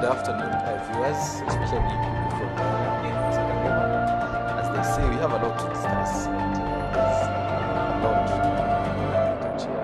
afternoon, viewers, especially people from As they say, we have a lot to discuss. There's a lot the country.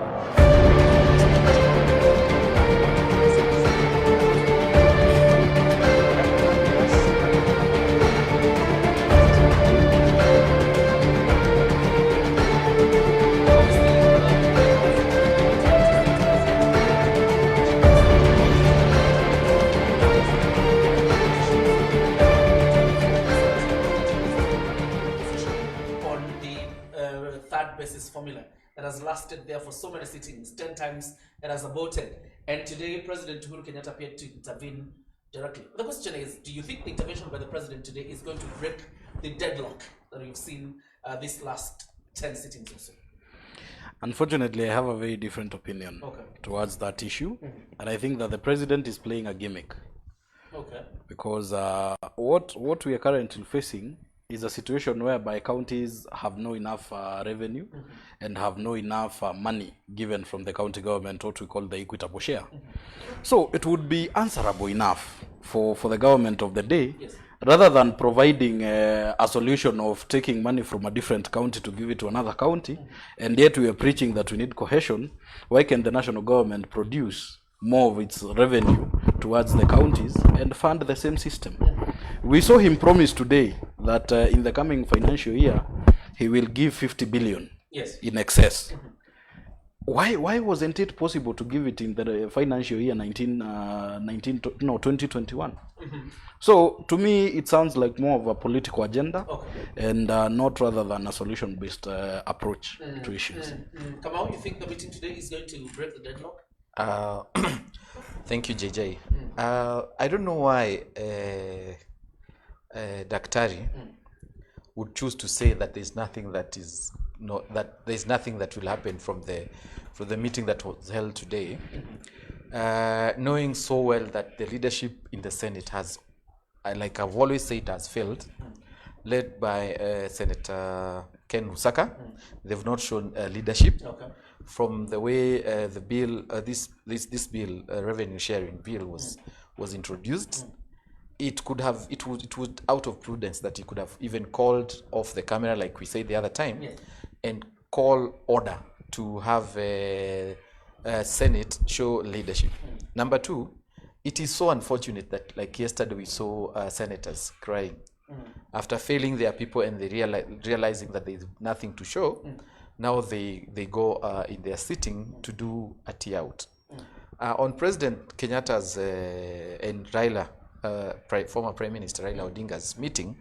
Basis formula that has lasted there for so many sittings, 10 times it has aborted, and today President Uhuru Kenyatta appeared to intervene directly. The question is, do you think the intervention by the president today is going to break the deadlock that we've seen this last 10 sittings or so? Unfortunately, I have a very different opinion towards that issue, and I think that the president is playing a gimmick. Because what we are currently facing is a situation whereby counties have no enough revenue and have no enough money given from the county government, what we call the equitable share. So it would be answerable enough for the government of the day, rather than providing a solution of taking money from a different county to give it to another county, and yet we are preaching that we need cohesion. Why can the national government produce more of its revenue towards the counties and fund the same system? We saw him promise today that in the coming financial year, he will give 50 billion in excess. Why wasn't it possible to give it in the financial year 2021? So to me, it sounds like more of a political agenda and not rather than a solution-based approach to issues. Kamau, you think the meeting today is going to break the deadlock? Thank you, JJ. I don't know why Daktari would choose to say that there's nothing that is there's nothing that will happen from the meeting that was held today, knowing so well that the leadership in the Senate has, like I've always said, has failed, led by Senator Ken Lusaka. They've not shown leadership. From the way the bill, this bill, revenue sharing bill was introduced, it would out of prudence that he could have even called off the camera, like we said the other time, and call order to have a Senate show leadership. Number two, it is so unfortunate that, like yesterday, we saw senators crying after failing their people, and they realizing that there is nothing to show. Now they go in their sitting to do a tea out. On President Kenyatta's and Raila, former Prime Minister Raila Odinga's meeting,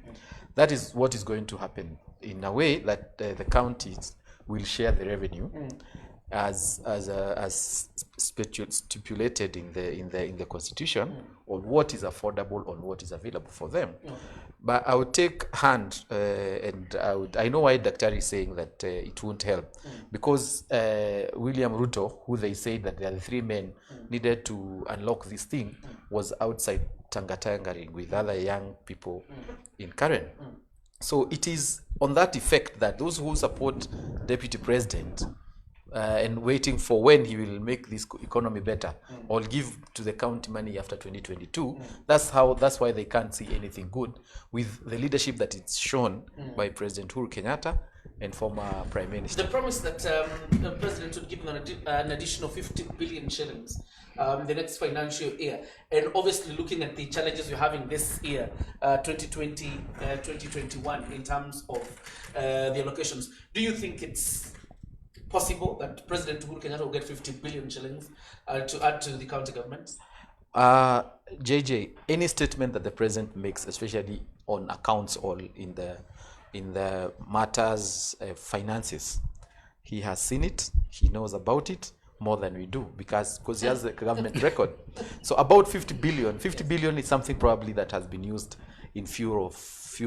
that is what is going to happen in a way that the counties will share the revenue as stipulated in the constitution on what is affordable, on what is available for them. But I would take hand, and I know why Daktari is saying that it won't help, because William Ruto, who they say that they are the three men needed to unlock this thing, was outside tangatangering with other young people in Karen. So it is on that effect that those who support Deputy President and waiting for when he will make this economy better or give to the county money after 2022, that's why they can't see anything good with the leadership that is shown by President Uhuru Kenyatta and former Prime Minister. The promise that the President would give an additional 50 billion shillings in the next financial year, and obviously looking at the challenges we're having this year, 2020, 2021, in terms of the allocations, do you think it's possible that President Uhuru Kenyatta will get 50 billion shillings to add to the county governments? JJ, any statement that the president makes, especially on accounts or in the matters finances, he has seen it, he knows about it more than we do, because he has the government record. So about 50 billion is something probably that has been used in few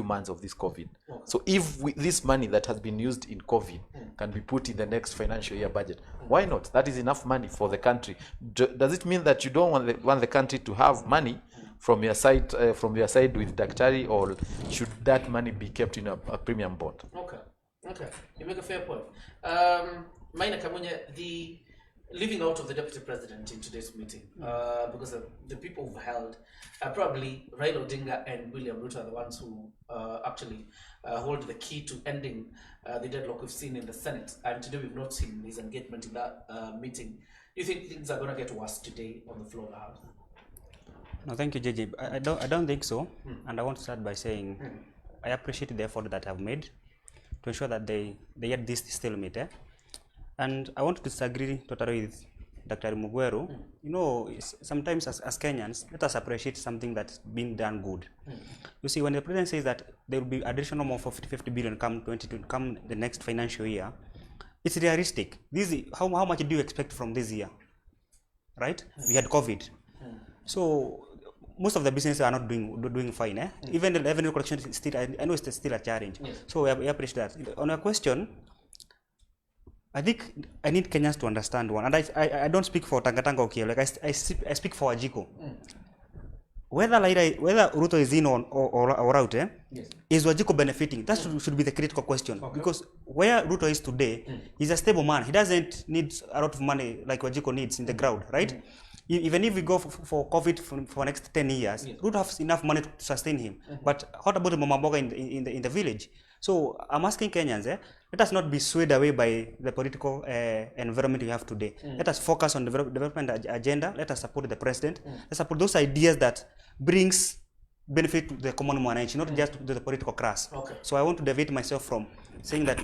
months of this COVID. So if this money that has been used in COVID can be put in the next financial year budget, why not? That is enough money for the country. Does it mean that you don't want the country to have money from your side with Daktari, or should that money be kept in a premium bond? Okay, you make a fair point. Maina Kamunya, the leaving out of the deputy president in today's meeting, because the people who've held, probably Raila Odinga and William Ruto are the ones who actually hold the key to ending the deadlock we've seen in the Senate. And today we've not seen his engagement in that meeting. Do you think things are going to get worse today on the floor of the House? No, thank you, JJ. I don't think so. And I want to start by saying I appreciate the effort that I've made to ensure that they get this stalemate. And I want to disagree totally with Dr. Mugweru. You know, sometimes as Kenyans, let us appreciate something that's been done good. You see, when the president says that there will be additional more for 50 billion come the next financial year, it's realistic. How much do you expect from this year? Right? We had COVID. So most of the businesses are not doing fine. Even the revenue collection is still, I know it's still a challenge. Yes. So we appreciate that. On a question, I think I need Kenyans to understand one, and I don't speak for Tangatanga okay. Like I speak for Ajiko. Whether Ruto is in or out, yes, is Wajiko benefiting? That should be the critical question. Okay. Because where Ruto is today, he's a stable man. He doesn't need a lot of money like Wajiko needs in the crowd, right? Even if we go for COVID for next 10 years, yes, Ruto has enough money to sustain him. But what about the Mama Mboga in the village? So I'm asking Kenyans, let us not be swayed away by the political environment we have today. Let us focus on the development agenda. Let us support the president. Let's support those ideas that brings benefit to the common man, not just to the political class. Okay. So I want to deviate myself from saying that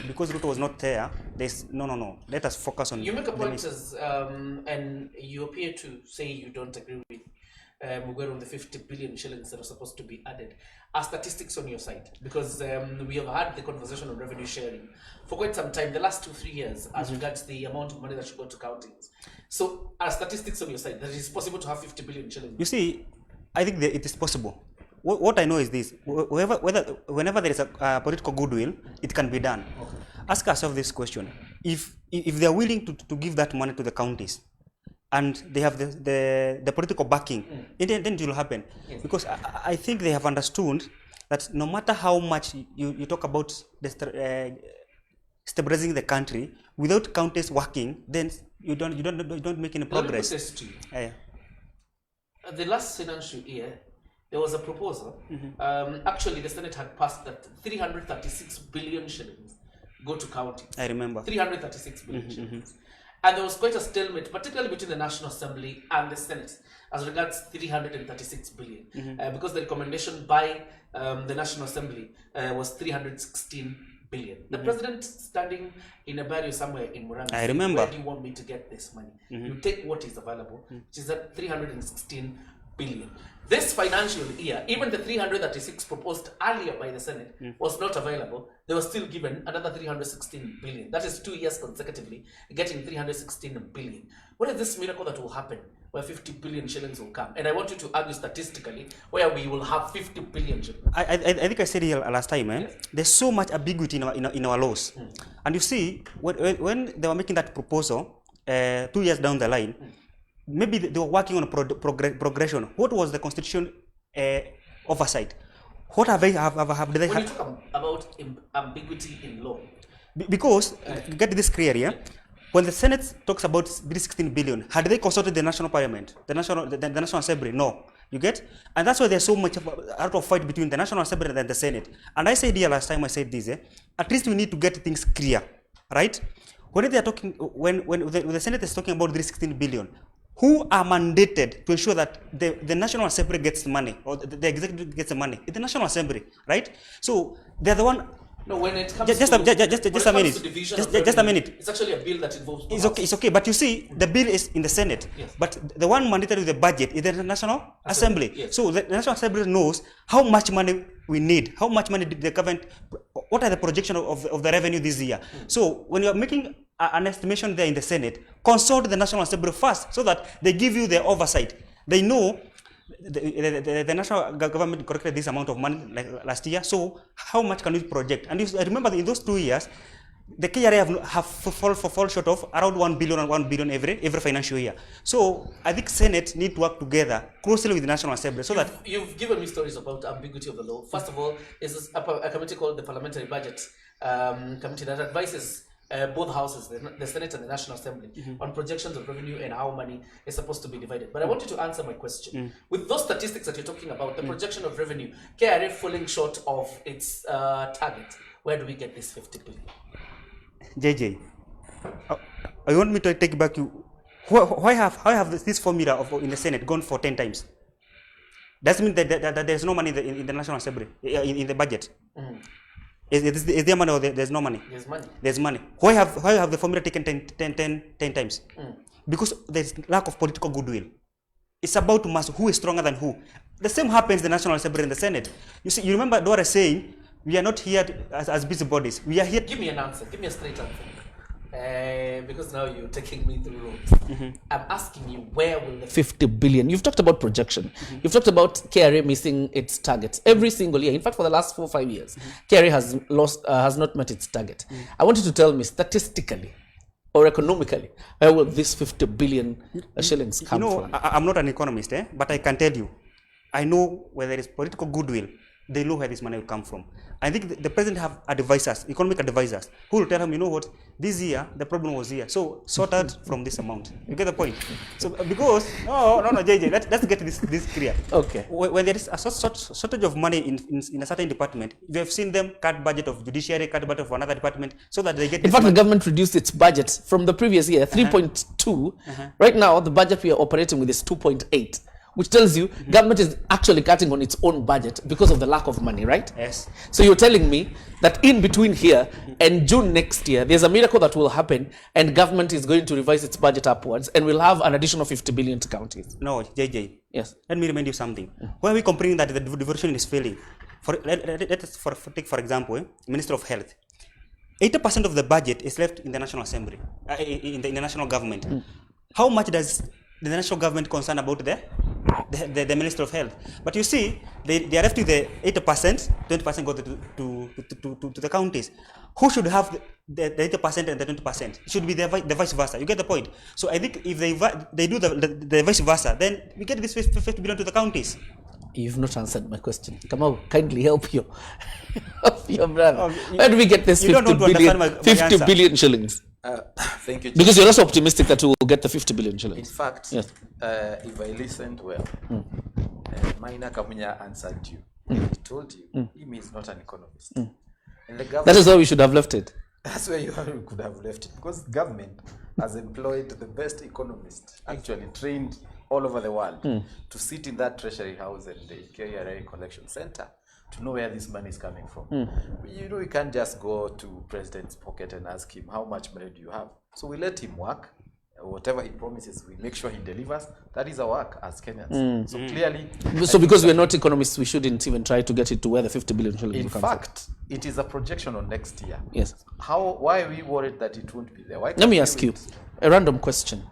because Ruto was not there, there's no. Let us focus on. You make a point and you appear to say you don't agree with Mugweru on the 50 billion shillings that are supposed to be added. Are statistics on your side? Because we have had the conversation on revenue sharing for quite some time, the last 2-3 years, as regards the amount of money that should go to counties. So are statistics on your side that it is possible to have 50 billion shillings? You see, I think that it is possible. What I know is this: whenever there is a political goodwill, it can be done. Okay. Ask ourselves this question: if they are willing to give that money to the counties, and they have the political backing, then it will happen. Yes. Because I think they have understood that no matter how much you talk about stabilizing the country, without counties working, then you don't make any progress. Let me put this to you. The last financial year, there was a proposal. Actually, the Senate had passed that 336 billion shillings go to counties. I remember. 336 billion shillings. And there was quite a stalemate, particularly between the National Assembly and the Senate, as regards 336 billion. Because the recommendation by the National Assembly was 316 billion. The president standing in a barrier somewhere in Murang'a. I remember. Where do you want me to get this money? You take what is available, which is at 316 billion. This financial year, even the 336 proposed earlier by the Senate was not available. They were still given another 316 billion. That is 2 years consecutively, getting 316 billion. What is this miracle that will happen where 50 billion shillings will come? And I want you to argue statistically where we will have 50 billion shillings. I think I said here last time, yes, there's so much ambiguity in our laws. And you see, when they were making that proposal 2 years down the line, maybe they were working on progression. What was the constitution oversight? What have they when you talk about ambiguity in law? Because get this clear here. When the Senate talks about 16 billion, had they consulted the national parliament, the national assembly? No. You get? And that's why there's so much out of fight between the national assembly and the Senate. And I said here last time, I said this, at least we need to get things clear, right? When they are talking, when the Senate is talking about 16 billion, who are mandated to ensure that the National Assembly gets the money, or the executive gets the money? It's the National Assembly, right? So they're the one. No, when it comes just a minute. Just a minute. It's actually a bill that involves. It's okay. But you see, the bill is in the Senate. Yes. But the one mandated with the budget is the National Assembly. Yes. So the National Assembly knows how much money we need, how much money the government, what are the projections of the revenue this year. So when you are making an estimation there in the Senate, consult the National Assembly first so that they give you their oversight. They know the national government collected this amount of money like last year, so how much can we project? And I remember that in those 2 years, the KRA have fall short of around 1 billion every financial year. So I think Senate need to work together closely with the National Assembly so that you've given me stories about ambiguity of the law. First of all, is a committee called the Parliamentary Budget Committee that advises both houses, the Senate and the National Assembly, on projections of revenue and how money is supposed to be divided. But I want you to answer my question. With those statistics that you're talking about, the projection of revenue, KRA falling short of its target, where do we get this 50 billion? JJ, I want me to take back you. Why have this formula of in the Senate gone for 10 times? Does it mean that there's no money in the National Assembly, in the budget? Is there money or there's no money? There's money. There's money. Why have the formula taken 10 times? Because there's lack of political goodwill. It's about who is stronger than who. The same happens in the National Assembly and the Senate. You see, you remember Dora saying, we are not here as busybodies. We are here. Give me an answer. Give me a straight answer. Because now you're taking me through roads. I'm asking you, where will the 50 billion? You've talked about projection. You've talked about KRA missing its targets every single year. In fact, for the last 4 or 5 years, KRA has not met its target. I want you to tell me statistically or economically, where will this 50 billion shillings come from? I'm not an economist, but I can tell you, I know where there is political goodwill, they know where this money will come from. I think the president have advisors, economic advisors, who will tell him, you know what, this year the problem was here, so sort out from this amount. You get the point? So because no, JJ, let's get this clear. Okay. When there is a shortage of money in a certain department, you have seen them cut budget of judiciary, cut budget of another department, so that they get. In fact, the government reduced its budget from the previous year, 3.2. Right now, the budget we are operating with is 2.8. Which tells you government is actually cutting on its own budget because of the lack of money, right? Yes. So you're telling me that in between here and June next year, there's a miracle that will happen and government is going to revise its budget upwards and we'll have an additional 50 billion to counties. No, JJ. Yes. Let me remind you something. Why are we complaining that the devolution is failing? Let us take for example, Minister of Health. 80% of the budget is left in the National Assembly, in the national government. How much does the national government concerned about the Minister of Health? But you see, they are left with the 80%, 20% go to the counties. Who should have the 80% and the 20%? It should be the vice versa. You get the point? So I think if they do the vice versa, then we get this 50 billion to the counties. You've not answered my question. Come on, kindly help your brother. Where do we get this 50 billion shillings? Thank you, because you're also optimistic that we will get the 50 billion shillings. In fact, yes. If I listened well, Maina Kamunya answered you. He told you he is not an economist. And the government, that is why we should have left it. That's where you could have left it. Because government has employed the best economists, actually trained all over the world, to sit in that treasury house and the KRA collection center to know where this money is coming from. You know, we can't just go to president's pocket and ask him, how much money do you have? So we let him work. Whatever he promises, we make sure he delivers. That is our work as Kenyans. So clearly... So because we're not economists, we shouldn't even try to get it to where the 50 billion shillings will come from. In fact, it is a projection on next year. Yes. Why are we worried that it won't be there? Let me ask you a random question.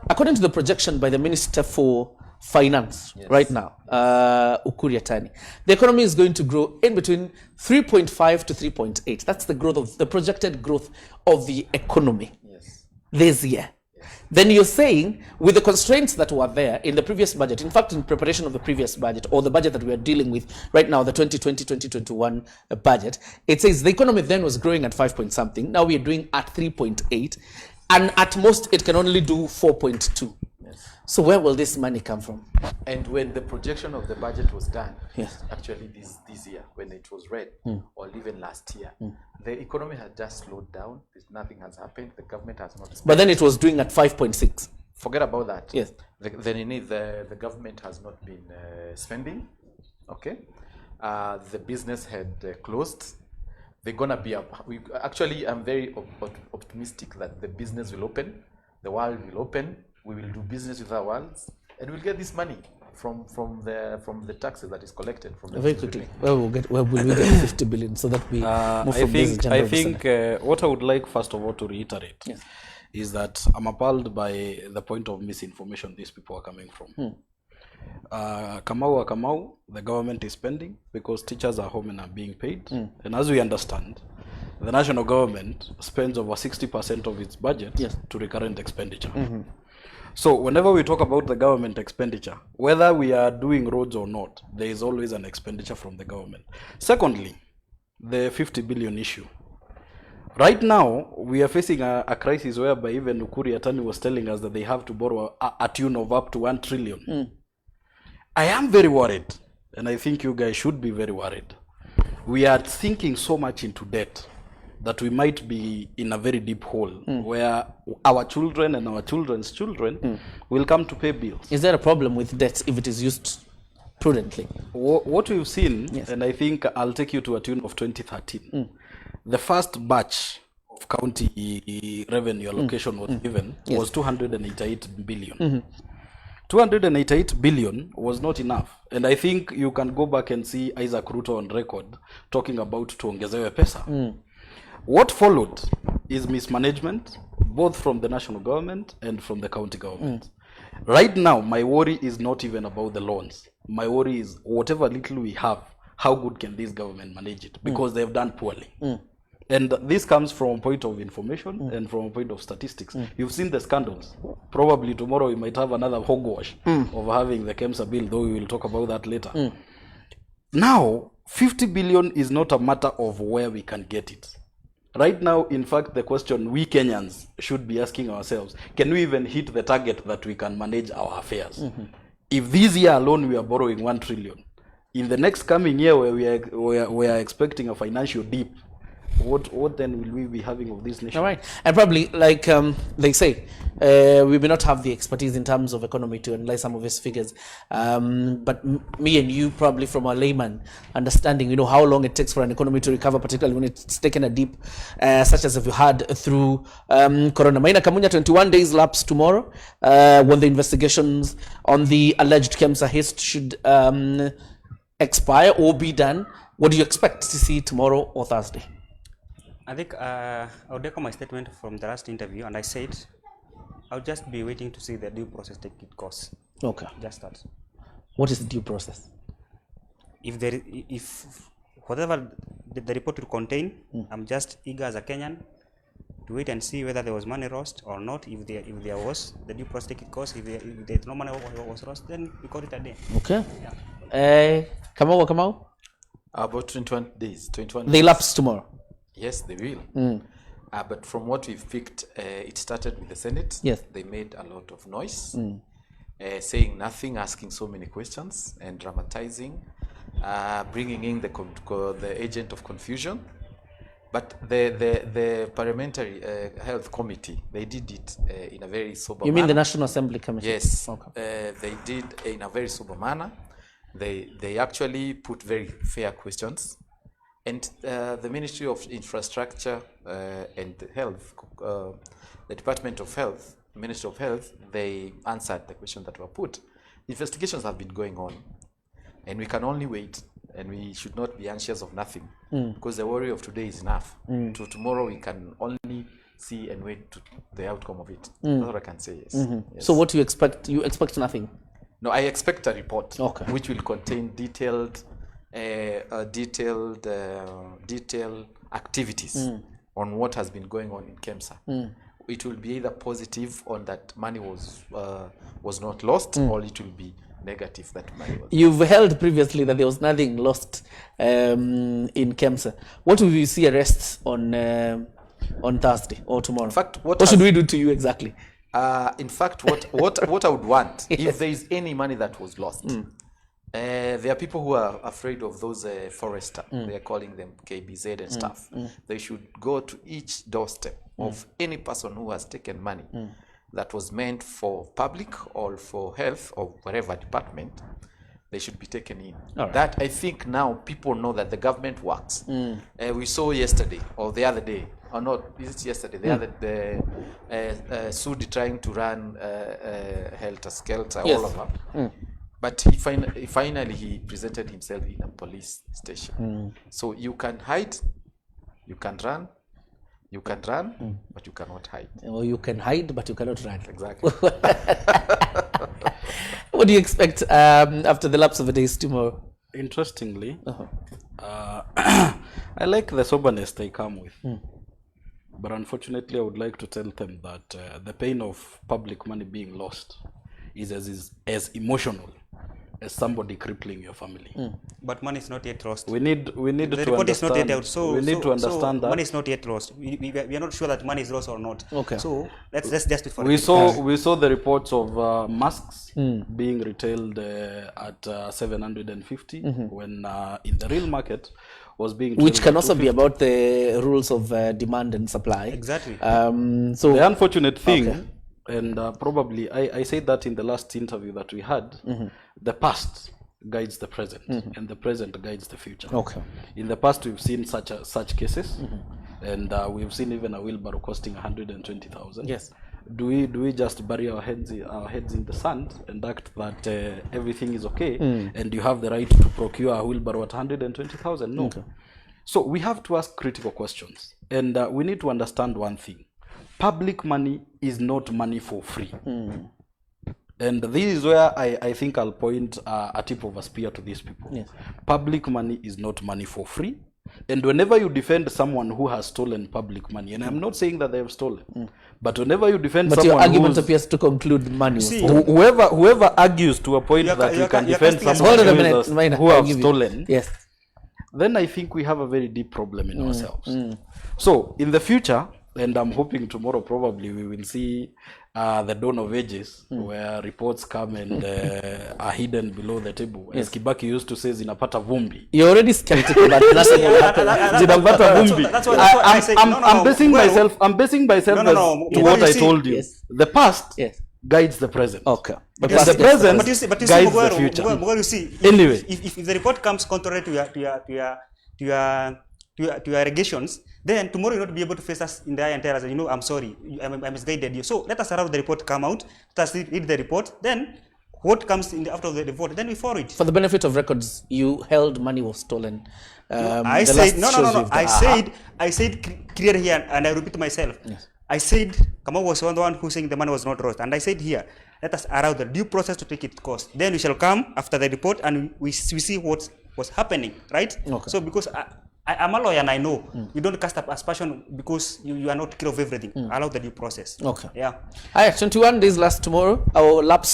According to the projection by the Minister for Finance right now, Uhuru, the economy is going to grow in between 3.5 to 3.8. That's the growth of the projected growth of the economy this year. Then you're saying, with the constraints that were there in the previous budget, in fact, in preparation of the previous budget, or the budget that we are dealing with right now, the 2020-2021 budget, it says the economy then was growing at 5 point something. Now we are doing at 3.8. And at most, it can only do 4.2. So where will this money come from? And when the projection of the budget was done, actually this year, when it was read, or even last year, the economy had just slowed down. Nothing has happened. The government has not spent. But then it was doing at 5.6. Forget about that. Yes. The government has not been spending. Okay. The business had closed. They're gonna be up. I'm very optimistic that the business will open, the world will open. We will do business with our worlds, and we'll get this money from the taxes that is collected from the. Very quickly, where will we get 50 billion so that we move from this? I think what I would like first of all to reiterate is that I'm appalled by the point of misinformation these people are coming from. Kamau, the government is spending because teachers are home and are being paid. And as we understand, the national government spends over 60% of its budget to recurrent expenditure. So whenever we talk about the government expenditure, whether we are doing roads or not, there is always an expenditure from the government. Secondly, the 50 billion issue. Right now, we are facing a crisis whereby even Ukuri Atani was telling us that they have to borrow a tune of up to 1 trillion. I am very worried, and I think you guys should be very worried. We are sinking so much into debt that we might be in a very deep hole where our children and our children's children will come to pay bills. Is there a problem with debt if it is used prudently? What we've seen, Yes. and I think I'll take you to a tune of 2013. The first batch of county revenue allocation was given was 288 billion. 288 billion was not enough. And I think you can go back and see Isaac Ruto on record talking about tuongezewe pesa. What followed is mismanagement, both from the national government and from the county government. Right now, my worry is not even about the loans. My worry is whatever little we have, how good can this government manage it? Because they've done poorly. And this comes from a point of information and from a point of statistics. You've seen the scandals. Probably tomorrow we might have another hogwash of having the KEMSA bill, though we will talk about that later. Now, 50 billion is not a matter of where we can get it. Right now, in fact, the question we Kenyans should be asking ourselves, can we even hit the target that we can manage our affairs? If this year alone we are borrowing 1 trillion, in the next coming year where we are expecting a financial dip, what then will we be having of this nation? All right. And probably, like they say, we may not have the expertise in terms of economy to analyze some of these figures. But me and you, probably from a layman understanding, how long it takes for an economy to recover, particularly when it's taken a dip, such as if you had through Corona. Maina Kamunya, 21 days lapse tomorrow, when the investigations on the alleged KEMSA heist should expire or be done. What do you expect to see tomorrow or Thursday? I think I would echo my statement from the last interview, and I said I'll just be waiting to see the due process take its course. Okay. Just that. What is the due process? If whatever the report will contain, I'm just eager as a Kenyan to wait and see whether there was money lost or not. If there was, the due process take its course. If there's no money was lost, then we call it a day. Okay. Yeah. Kamau? About 21 days. 21 They days. lapse tomorrow. Yes, they will. But from what we've picked, it started with the Senate. Yes. They made a lot of noise, saying nothing, asking so many questions, and dramatizing, bringing in the agent of confusion. But the Parliamentary Health Committee, they did it in a very sober manner. You mean the National Assembly Committee? Yes. Okay. They did in a very sober manner. They actually put very fair questions. And the Ministry of Infrastructure and Health, the Department of Health, Ministry of Health, they answered the questions that were put. Investigations have been going on, and we can only wait, and we should not be anxious of nothing, because the worry of today is enough. To tomorrow, we can only see and wait to the outcome of it. That's what I can say, yes. Yes. So what do you expect? You expect nothing? No, I expect a report, which will contain detailed activities on what has been going on in KEMSA. It will be either positive on that money was not lost, or it will be negative that money was. You've held previously that there was nothing lost in KEMSA. What will you see arrests on Thursday or tomorrow? In fact, what should we do to you exactly? In fact, what I would want, if there is any money that was lost, there are people who are afraid of those forester. They are calling them KBZ and stuff. They should go to each doorstep of any person who has taken money that was meant for public or for health or whatever department. They should be taken in. Right. That, I think now people know that the government works. We saw yesterday or the other day, or not, is it yesterday? The Sudi trying to run Helter Skelter all over. But he presented himself in a police station. So you can hide, you can run, but you cannot hide. Or you can hide, but you cannot run. Exactly. What do you expect after the lapse of the days tomorrow? Interestingly, I like the soberness they come with. But unfortunately, I would like to tell them that the pain of public money being lost is as emotional as somebody crippling your family. But money is not yet lost. We need The to report is not understand. yet out. So we need to understand that money is not yet lost. We are not sure that money is lost or not. Okay. So let's just wait for we it. saw the reports of masks being retailed at 750 when in the real market was being Which traded can at also be 250. about the rules of demand and supply. Exactly. So The unfortunate thing, Okay. and probably I said that in the last interview that we had, the past guides the present, and the present guides the future. Okay. In the past, we've seen such cases, and we've seen even a wheelbarrow costing 120,000. Yes. Do we just bury our heads in the sand and act that everything is okay, and you have the right to procure a wheelbarrow at 120,000? No. Okay. So we have to ask critical questions, and we need to understand one thing: public money is not money for free. And this is where I think I'll point a tip of a spear to these people. Yes. Public money is not money for free. And whenever you defend someone who has stolen public money, and I'm not saying that they have stolen, but whenever you defend But your someone argument who's, appears to conclude money was See, stolen. whoever argues to a point You're that ca- you can you're defend casting someone Hold on a who minute, is Maina, who I'll have give you- stolen, Yes. then I think we have a very deep problem in ourselves. So in the future, and I'm hoping tomorrow probably we will see the dawn of ages where reports come and are hidden below the table. As Kibaki used to say, zinapata vumbi. You're already skeptical that nothing will happen. Zinapata vumbi. that's why I say, I'm basing well, myself. I'm basing myself No, as to Mugaru, what you I see- told you. Yes. The past Yes. guides the present. Okay. But past the gets present But you see, guides the Mugaru, future. Mugaru, you see, Anyway. if the report comes contrary to your allegations, then tomorrow you'll not be able to face us in the eye and tell us, I'm sorry, I misguided you. So let us allow the report come out, let us read the report, then what comes after the report, then we follow it. For the benefit of records, you held money was stolen. I the said, last no. shows you've done. I said clear here, and I repeat myself. Yes. I said, Kamau was the one who saying the money was not lost, and I said here, let us allow the due process to take its course. Then we shall come after the report, and we see what was happening, right? Okay. So because I'm a lawyer and I know you don't cast up aspersion because you are not clear of everything. Allow the due process. Okay. Yeah. All right, 21 days lapse tomorrow. Let's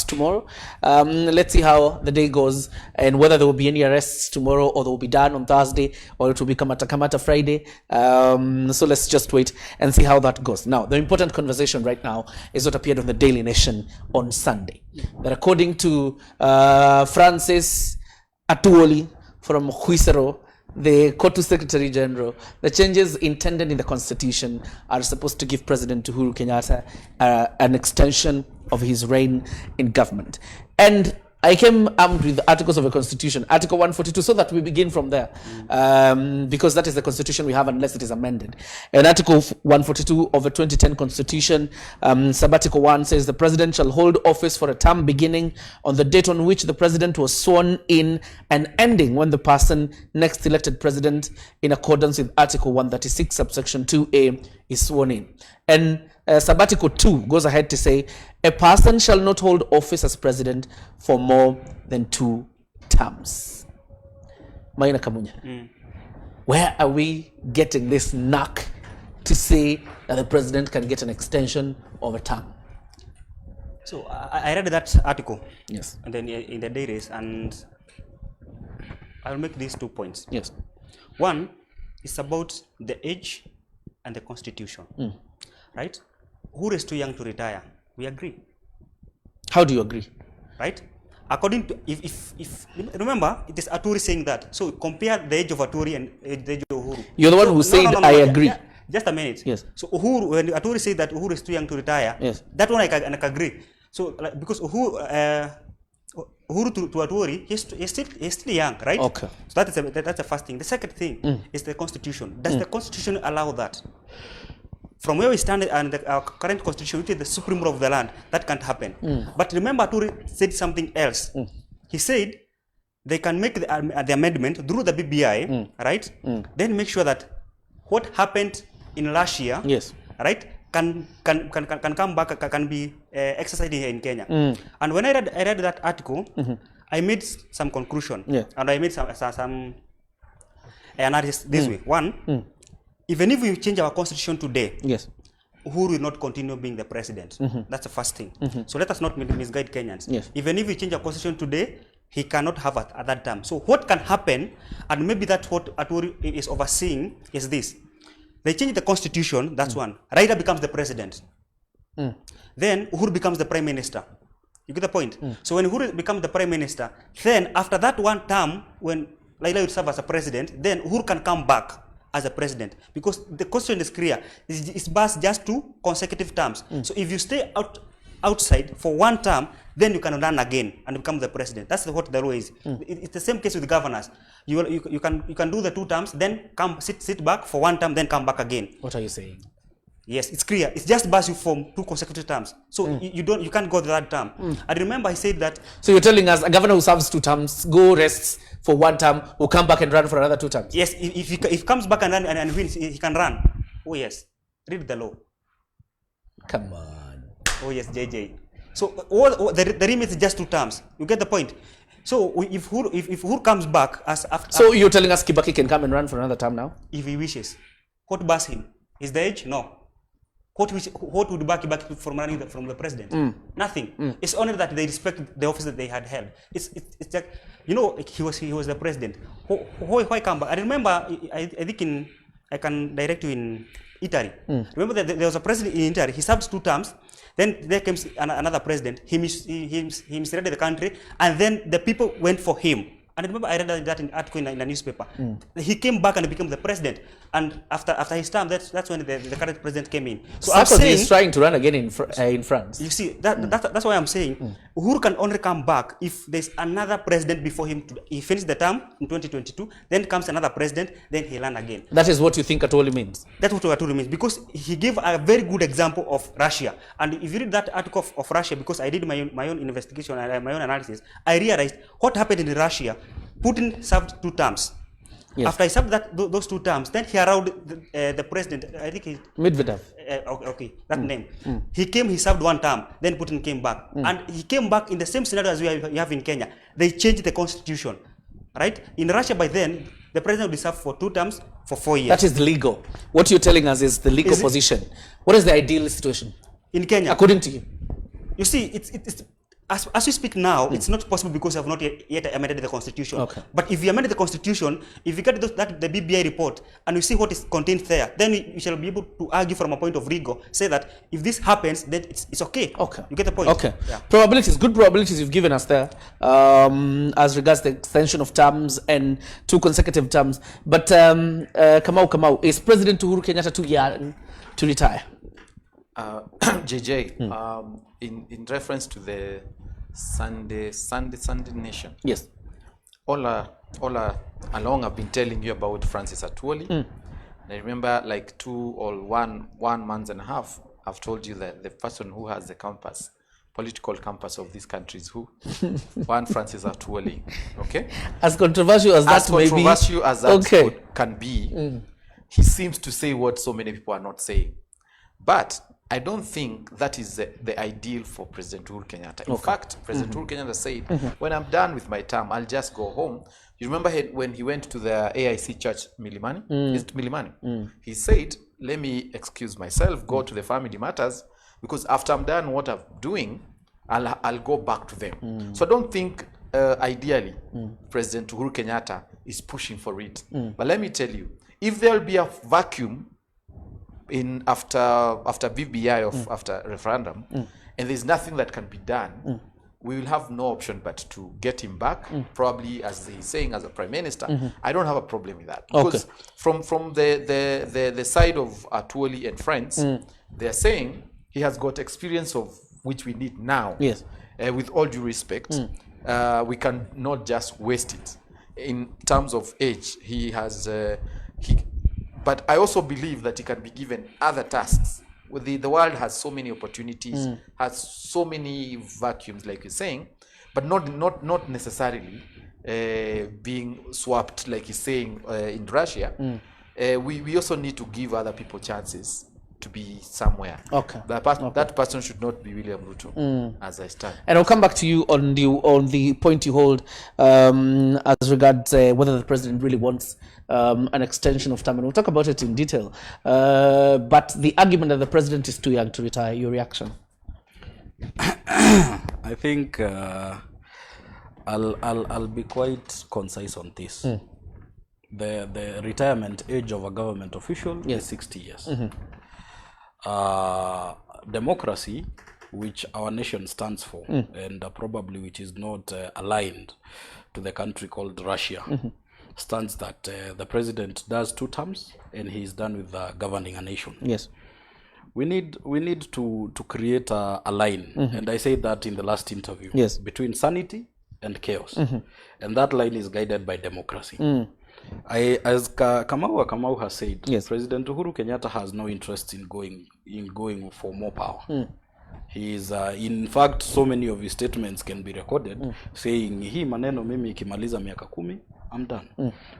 see how the day goes and whether there will be any arrests tomorrow or they will be done on Thursday or it will be Kamata Friday. So let's just wait and see how that goes. Now, the important conversation right now is what appeared on the Daily Nation on Sunday. That according to Francis Atuoli from Huisero, the Kotu Secretary General, the changes intended in the Constitution are supposed to give President Uhuru Kenyatta an extension of his reign in government. And I came armed with the articles of the Constitution, Article 142, so that we begin from there, because that is the Constitution we have unless it is amended. And Article 142 of the 2010 Constitution, Sabbatical 1 says the President shall hold office for a term beginning on the date on which the President was sworn in and ending when the person next elected President in accordance with Article 136, subsection 2A is sworn in. And Sabbatical 2 goes ahead to say, a person shall not hold office as president for more than 2 terms. Maina Kamunya, where are we getting this knack to say that the president can get an extension of a term? So I read that article. Yes. And then in the dairies, and I'll make these 2 points. Yes. One is about the age and the Constitution, right? Who is too young to retire? We agree, How do you agree? right? According to, if remember, it is Aturi saying that. So compare the age of Aturi and the age of Uhuru. You're the one who said, I agree. Just a minute. Yes. So Uhuru, when Aturi said that Uhuru is too young to retire, Yes. that one I can agree. So like, because Uhuru to Aturi, he's still young, right? Okay. So that's the first thing. The second thing is the Constitution. Does the Constitution allow that? From where we stand and our current Constitution, which is the supreme rule of the land, that can't happen. But remember, Aturi said something else. He said they can make the amendment through the BBI, right? Then make sure that what happened in last year, Yes. right, can come back, can be exercised here in Kenya. And when I read that article, I made some conclusion, Yeah. and I made some analysis this way. One, even if we change our constitution today, Yes. Uhuru will not continue being the president. That's the first thing. So let us not misguide Kenyans. Yes. Even if we change our constitution today, he cannot have a third term. So what can happen, and maybe that's what Aturi is overseeing, is this. They change the constitution, that's one. Raila becomes the president. Then Uhuru becomes the prime minister. You get the point? So when Uhuru becomes the prime minister, then after that one term, when Raila will serve as a president, then Uhuru can come back as a president. Because the constitution is clear. It's based just 2 consecutive terms. So if you stay outside for 1 term, then you can run again and become the president. That's what the law is. It's the same case with governors. You can do the 2 terms, then come sit back for 1 term, then come back again. What are you saying? Yes, it's clear. It's just bars you from 2 consecutive terms. So you can't go the third term. I remember I said that. So you're telling us a governor who serves 2 terms, go rests for 1 term, will come back and run for another 2 terms? Yes, if he comes back and run and wins, he can run. Oh yes, read the law. Come on. Oh yes, JJ. So all the remit is just 2 terms. You get the point. So if Uhuru comes back as after, so you're telling us Kibaki can come and run for another term now? if he wishes, what bars him? Is the age? No. What would back from running from the president? Nothing. It's only that they respect the office that they had held. It's like, you know, he was the president. Why come back? I remember, I think I can direct you in Italy. Remember that there was a president in Italy. He served 2 terms. Then there came another president. He misread the country, and then the people went for him. And I remember I read that in article in a newspaper. He came back and became the president. And after his term, that's when the current president came in. So I'm saying, is trying to run again in France. you see, that's why I'm saying Uhuru can only come back if there's another president before him. He finished the term in 2022, then comes another president, then he'll run again. That is what you think Atoli means? That's what Aturi means, because he gave a very good example of Russia. And if you read that article of Russia, because I did my own investigation and my own analysis, I realized what happened in Russia. Putin served 2 terms. Yes. After he served those 2 terms, then he allowed the president, I think he... Medvedev. Okay, that name. He came, he served 1 term, then Putin came back. And he came back in the same scenario as we have in Kenya. They changed the constitution, right? In Russia by then, the president would serve for 2 terms for 4 years. That is legal. What you're telling us is the legal position. What is the ideal situation? In Kenya. According to you? You see, it's as we speak now, it's not possible because we have not yet amended the constitution. Okay. But if we amend the constitution, if we get the BBI report and we see what is contained there, then we shall be able to argue from a point of rigor, say that if this happens, then it's okay. Okay. You get the point? Okay. Yeah. Probabilities, good probabilities you've given us there, as regards the extension of terms and 2 consecutive terms. But Kamau, is President Uhuru Kenyatta too young to retire? JJ, in reference to the Sunday Nation. Yes. All along I've been telling you about Francis Atwoli. And I remember like 2 or 1 month and a half, I've told you that the person who has the compass, political compass of this country is who? One Francis Atwoli. Okay? As controversial as that may be. As controversial as that can be, he seems to say what so many people are not saying. But I don't think that is the ideal for President Uhuru Kenyatta. In fact, President Uhuru Kenyatta said, when I'm done with my term, I'll just go home. You remember when he went to the AIC church, Milimani? Is it Milimani? He said, let me excuse myself, go to the family matters, because after I'm done what I'm doing, I'll go back to them. So I don't think, ideally, President Uhuru Kenyatta is pushing for it. But let me tell you, if there will be a vacuum after BBI of after referendum, and there's nothing that can be done, we will have no option but to get him back, probably as he's saying as a prime minister. I don't have a problem with that, because from the side of Atwoli and friends, they're saying he has got experience of which we need now. Yes. With all due respect, we can not just waste it. In terms of age, he has but I also believe that he can be given other tasks. The world has so many opportunities, has so many vacuums, like you're saying, but not necessarily being swapped, like he's saying in Russia. We also need to give other people chances to be somewhere. Okay. That person should not be William Ruto, as I stand. And I'll come back to you on the point you hold as regards whether the president really wants an extension of term, and we'll talk about it in detail. But the argument that the president is too young to retire, your reaction? I think I'll be quite concise on this. The retirement age of a government official is 60 years. Democracy, which our nation stands for, and probably which is not aligned to the country called Russia, stands that the president does 2 terms and he is done with governing a nation. Yes. We need to create a line, and I said that in the last interview, between sanity and chaos, and that line is guided by democracy. As Kamau has said, President Uhuru Kenyatta has no interest in going for more power. He is, in fact, so many of his statements can be recorded, saying, hii maneno mimi ikimaliza miaka 10, I'm done.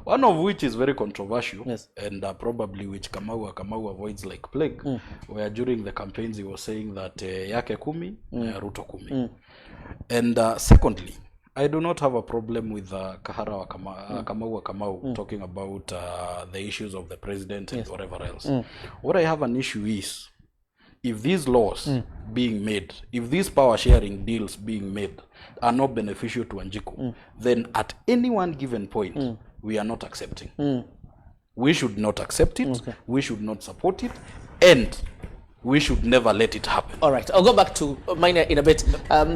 One of which is very controversial, and probably which Kamau avoids like plague, where during the campaigns he was saying that yake 10, Ruto 10. And secondly, I do not have a problem with Kahara Kamau talking about the issues of the president and whatever else. What I have an issue is, if these laws being made, if these power sharing deals being made are not beneficial to Wanjiku, then at any one given point, we are not accepting. We should not accept it, we should not support it, and we should never let it happen. All right, I'll go back to mine in a bit.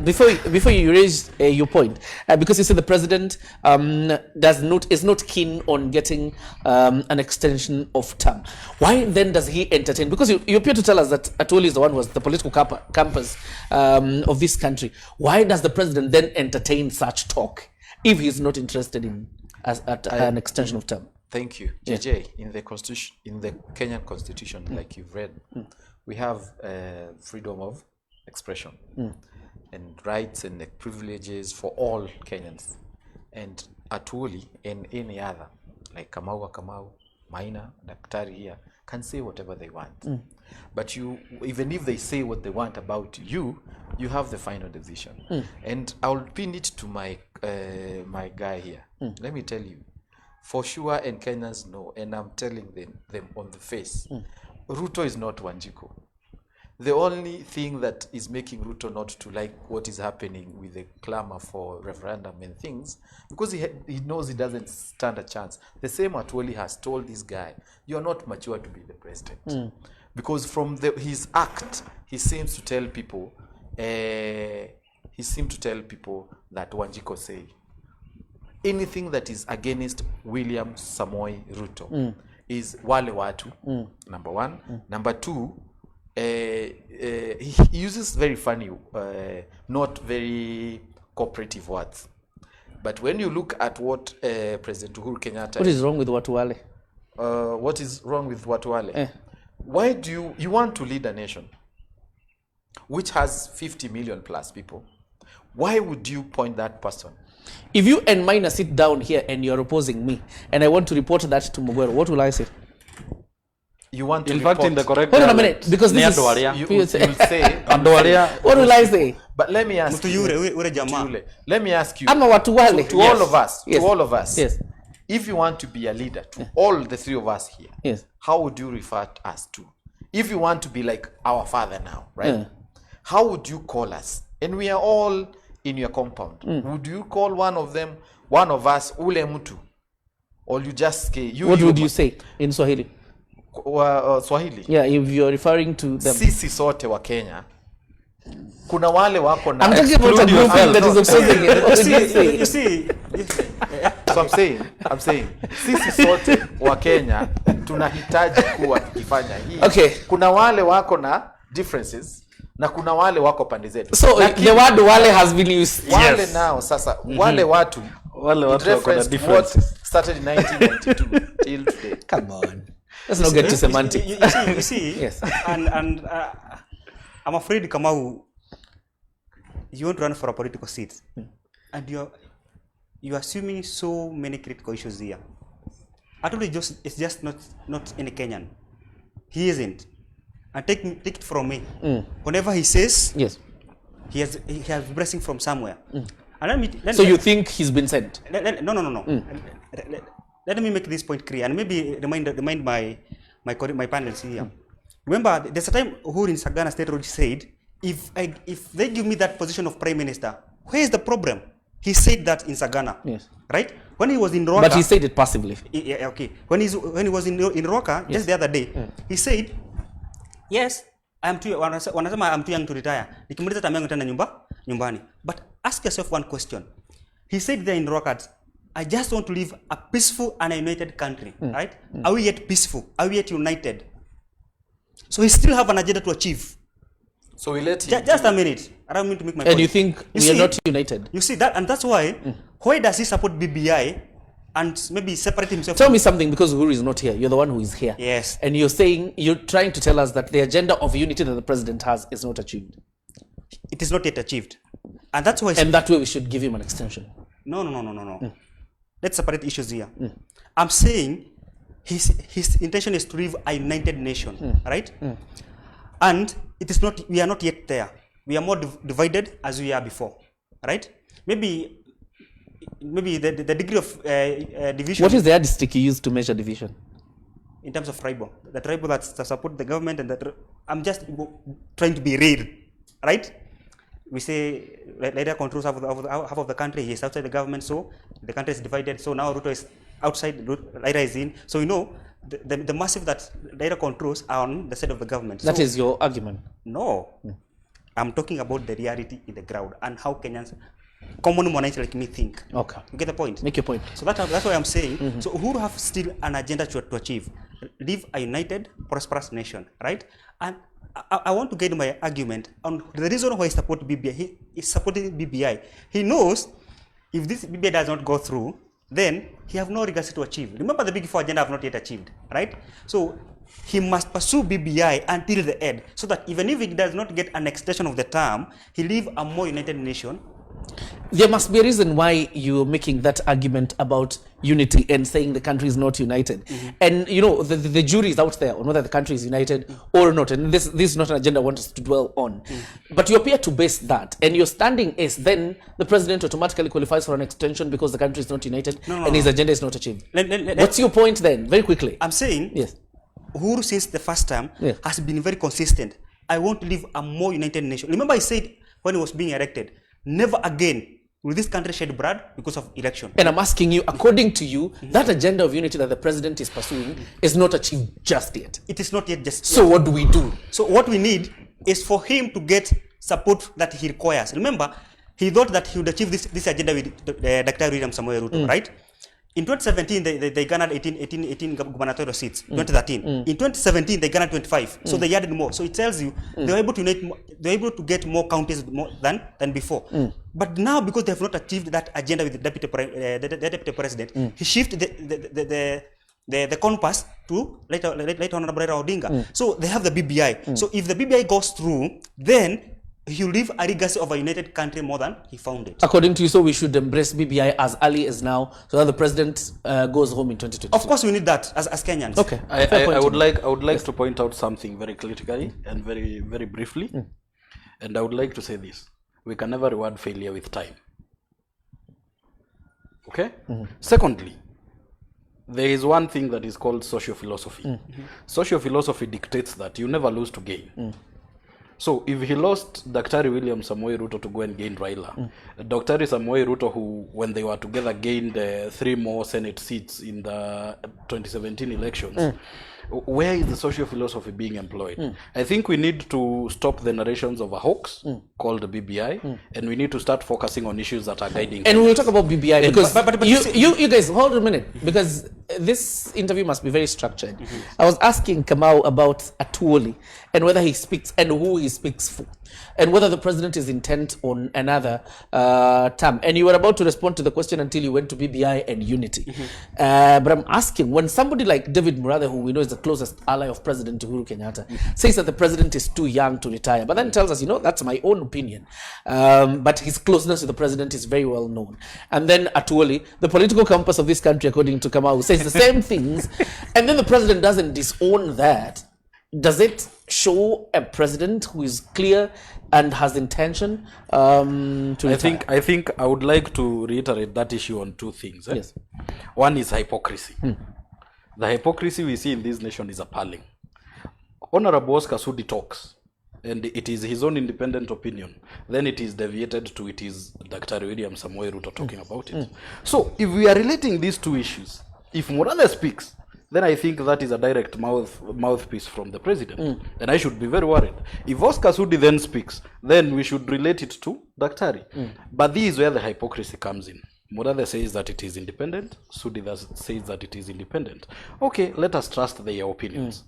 Before you raise your point, because you said the president is not keen on getting an extension of term. Why then does he entertain? Because you appear to tell us that Atwoli is the one who was the political campus of this country. Why does the president then entertain such talk if he's not interested in an extension of term? Thank you, JJ. In the constitution, in the Kenyan constitution, like you've read, we have freedom of expression and rights and privileges for all Kenyans. And Atwoli and any other, like Kamau, Maina, Daktari here, can say whatever they want. But you, even if they say what they want about you, you have the final decision. And I'll pin it to my my guy here. Let me tell you, for sure, and Kenyans know, and I'm telling them on the face, Ruto is not Wanjiku. The only thing that is making Ruto not to like what is happening with the clamor for referendum and things, because he knows he doesn't stand a chance. The same Atwoli has told this guy, you're not mature to be the president. Because from his act, he seems to tell people, that Wanjiku say, anything that is against William Samoei Ruto is wale watu, number one. Number two, he uses very funny, not very cooperative words. But when you look at what President Uhuru Kenyatta... What is wrong with watu wale? What is wrong with watu wale? Why do you want to lead a nation which has 50 million plus people? Why would you point that person? If you and Maina sit down here and you're opposing me, and I want to report that to Mugwero, what will I say? You want to in fact, in the correct hold on a minute, because this is... You'll say... what will I say? But let me ask you... Let me ask you... To all of us, to all of us, yes. If you want to be a leader to all the three of us here, yes. How would you refer us to? If you want to be like our father now, right? How would you call us? And we are all in your compound. Would you call one of us, ule mtu? Or you just say... What would you say in Swahili? Swahili? Yeah, if you're referring to them. Sisi sote wa Kenya. Kuna wale wako na... I'm talking about a group that is opposing it. What did you see? So I'm saying, sisi sote wa Kenya tunahitaji kuwa tukifanya hii. Okay. Kuna wale wako na differences na kuna wale wako pande zetu. So the word wale has been used. Wale now sasa wale watu wako na differences. Started in 1992 till today. Come on. Let's not get too semantic. You see? Yes. And I'm afraid, Kamau, you want to run for a political seat, and you're assuming so many critical issues here. Actually, it's just not any Kenyan. He isn't. And take it from me. Whenever he says, yes, he has blessing from somewhere. And so you think he's been sent? No. Let me make this point clear, and maybe remind my panelists here. Remember, there's a time Uhuru in Sagana State Road said, if they give me that position of Prime Minister, where is the problem? He said that in Sagana. Yes. Right? When he was in Roka. But he said it passively. Yeah, okay. When he was in Roka, just the other day, he said, yes, I'm too young to retire. Nikimaliza time yangu tena nyumbani. But ask yourself one question. He said there in Roka, I just want to live a peaceful and a united country. Right? Are we yet peaceful? Are we yet united? So he still have an agenda to achieve. So we let him. Just a minute. I don't mean to make my point. And you think we are not united? You see that, and that's why. Why does he support BBI and maybe separate himself? Tell me something, because Uhuru is not here. You're the one who is here. Yes. And you're trying to tell us that the agenda of unity that the president has is not achieved. It is not yet achieved, and that's why. And that way we should give him an extension. No. Let's separate issues here. I'm saying his intention is to leave a united nation, right? And it is not. We are not yet there. We are more divided as we are before, right? Maybe the degree of division. What is the yardstick you use to measure division? In terms of tribal, the tribal that support the government, and I'm just trying to be real, right? We say Laira controls half of the country. He is outside the government, so the country is divided. So now Ruto is outside, Laira is in. So the massive that Laira controls are on the side of the government. That is your argument. No, I'm talking about the reality in the ground and how Kenyans, common mwananchi like me, think. Okay. You get the point? Make your point. So that's why I'm saying. So Uhuru have still an agenda to achieve, live a united, prosperous nation, right? And I want to get my argument on the reason why he supports BBI. He is supporting BBI. He knows if this BBI does not go through, then he have no legacy to achieve. Remember, the big four agenda have not yet achieved, right? So he must pursue BBI until the end, so that even if he does not get an extension of the term, he leave a more united nation. There must be a reason why you're making that argument about unity and saying the country is not united. And the jury is out there on whether the country is united or not. And this is not an agenda I want us to dwell on. But you appear to base that, and your standing is then the president automatically qualifies for an extension because the country is not united and his agenda is not achieved. What's your point then? Very quickly. I'm saying, yes, Uhuru since the first time has been very consistent. I want to live a more united nation. Remember, I said when he was being elected, never again will this country shed blood because of election. And I'm asking you, according to you, that agenda of unity that the president is pursuing is not achieved just yet. It is not yet just So yet. what do we do? So what we need is for him to get support that he requires. Remember, he thought that he would achieve this agenda with Dr. William Samoei Ruto, right? In 2017, they garnered 18 gubernatorial seats. 2013. In 2017, they garnered 25. So they added more. So it tells you they were able to unite. They were able to get more counties more than before. But now, because they have not achieved that agenda with the deputy president, he shifted the compass to later Honorable Raila Odinga. So they have the BBI. So if the BBI goes through, then he will leave a legacy of a united country more than he found it. According to you, so we should embrace BBI as early as now, so that the president goes home in 2022. Of course, we need that as Kenyans. Okay. I would like to point out something very critically and very, very briefly. And I would like to say this. We can never reward failure with time. Okay? Secondly, there is one thing that is called social philosophy. Social philosophy dictates that you never lose to gain. So if he lost Dr. William Samoei Ruto to go and gain Raila, Dr. Samoei Ruto, who when they were together gained 3 more Senate seats in the 2017 elections, where is the social philosophy being employed? I think we need to stop the narrations of a hoax called BBI, and we need to start focusing on issues that are guiding. And we will talk about BBI because but you guys, hold a minute, because this interview must be very structured. I was asking Kamau about Atuoli and whether he speaks and who he speaks for, and whether the president is intent on another term. And you were about to respond to the question until you went to BBI and unity. But I'm asking, when somebody like David Murathe, who we know is the closest ally of President Uhuru Kenyatta, says that the president is too young to retire, but then tells us, that's my own opinion. But his closeness to the president is very well known. And then Atuoli, the political compass of this country, according to Kamau, says the same things. And then the president doesn't disown that. Does it show a president who is clear and has intention to retire? I think I would like to reiterate that issue on 2 things. Yes. One is hypocrisy. The hypocrisy we see in this nation is appalling. Honorable Oscar Sudi talks and it is his own independent opinion, then it is deviated to it is Dr. William Samoei Ruto talking about it. So if we are relating these two issues, if Murathe speaks, then I think that is a direct mouthpiece from the president. And I should be very worried. If Oscar Sudi then speaks, then we should relate it to Daktari. But this is where the hypocrisy comes in. Murathe says that it is independent. Sudi says that it is independent. Okay, let us trust their opinions.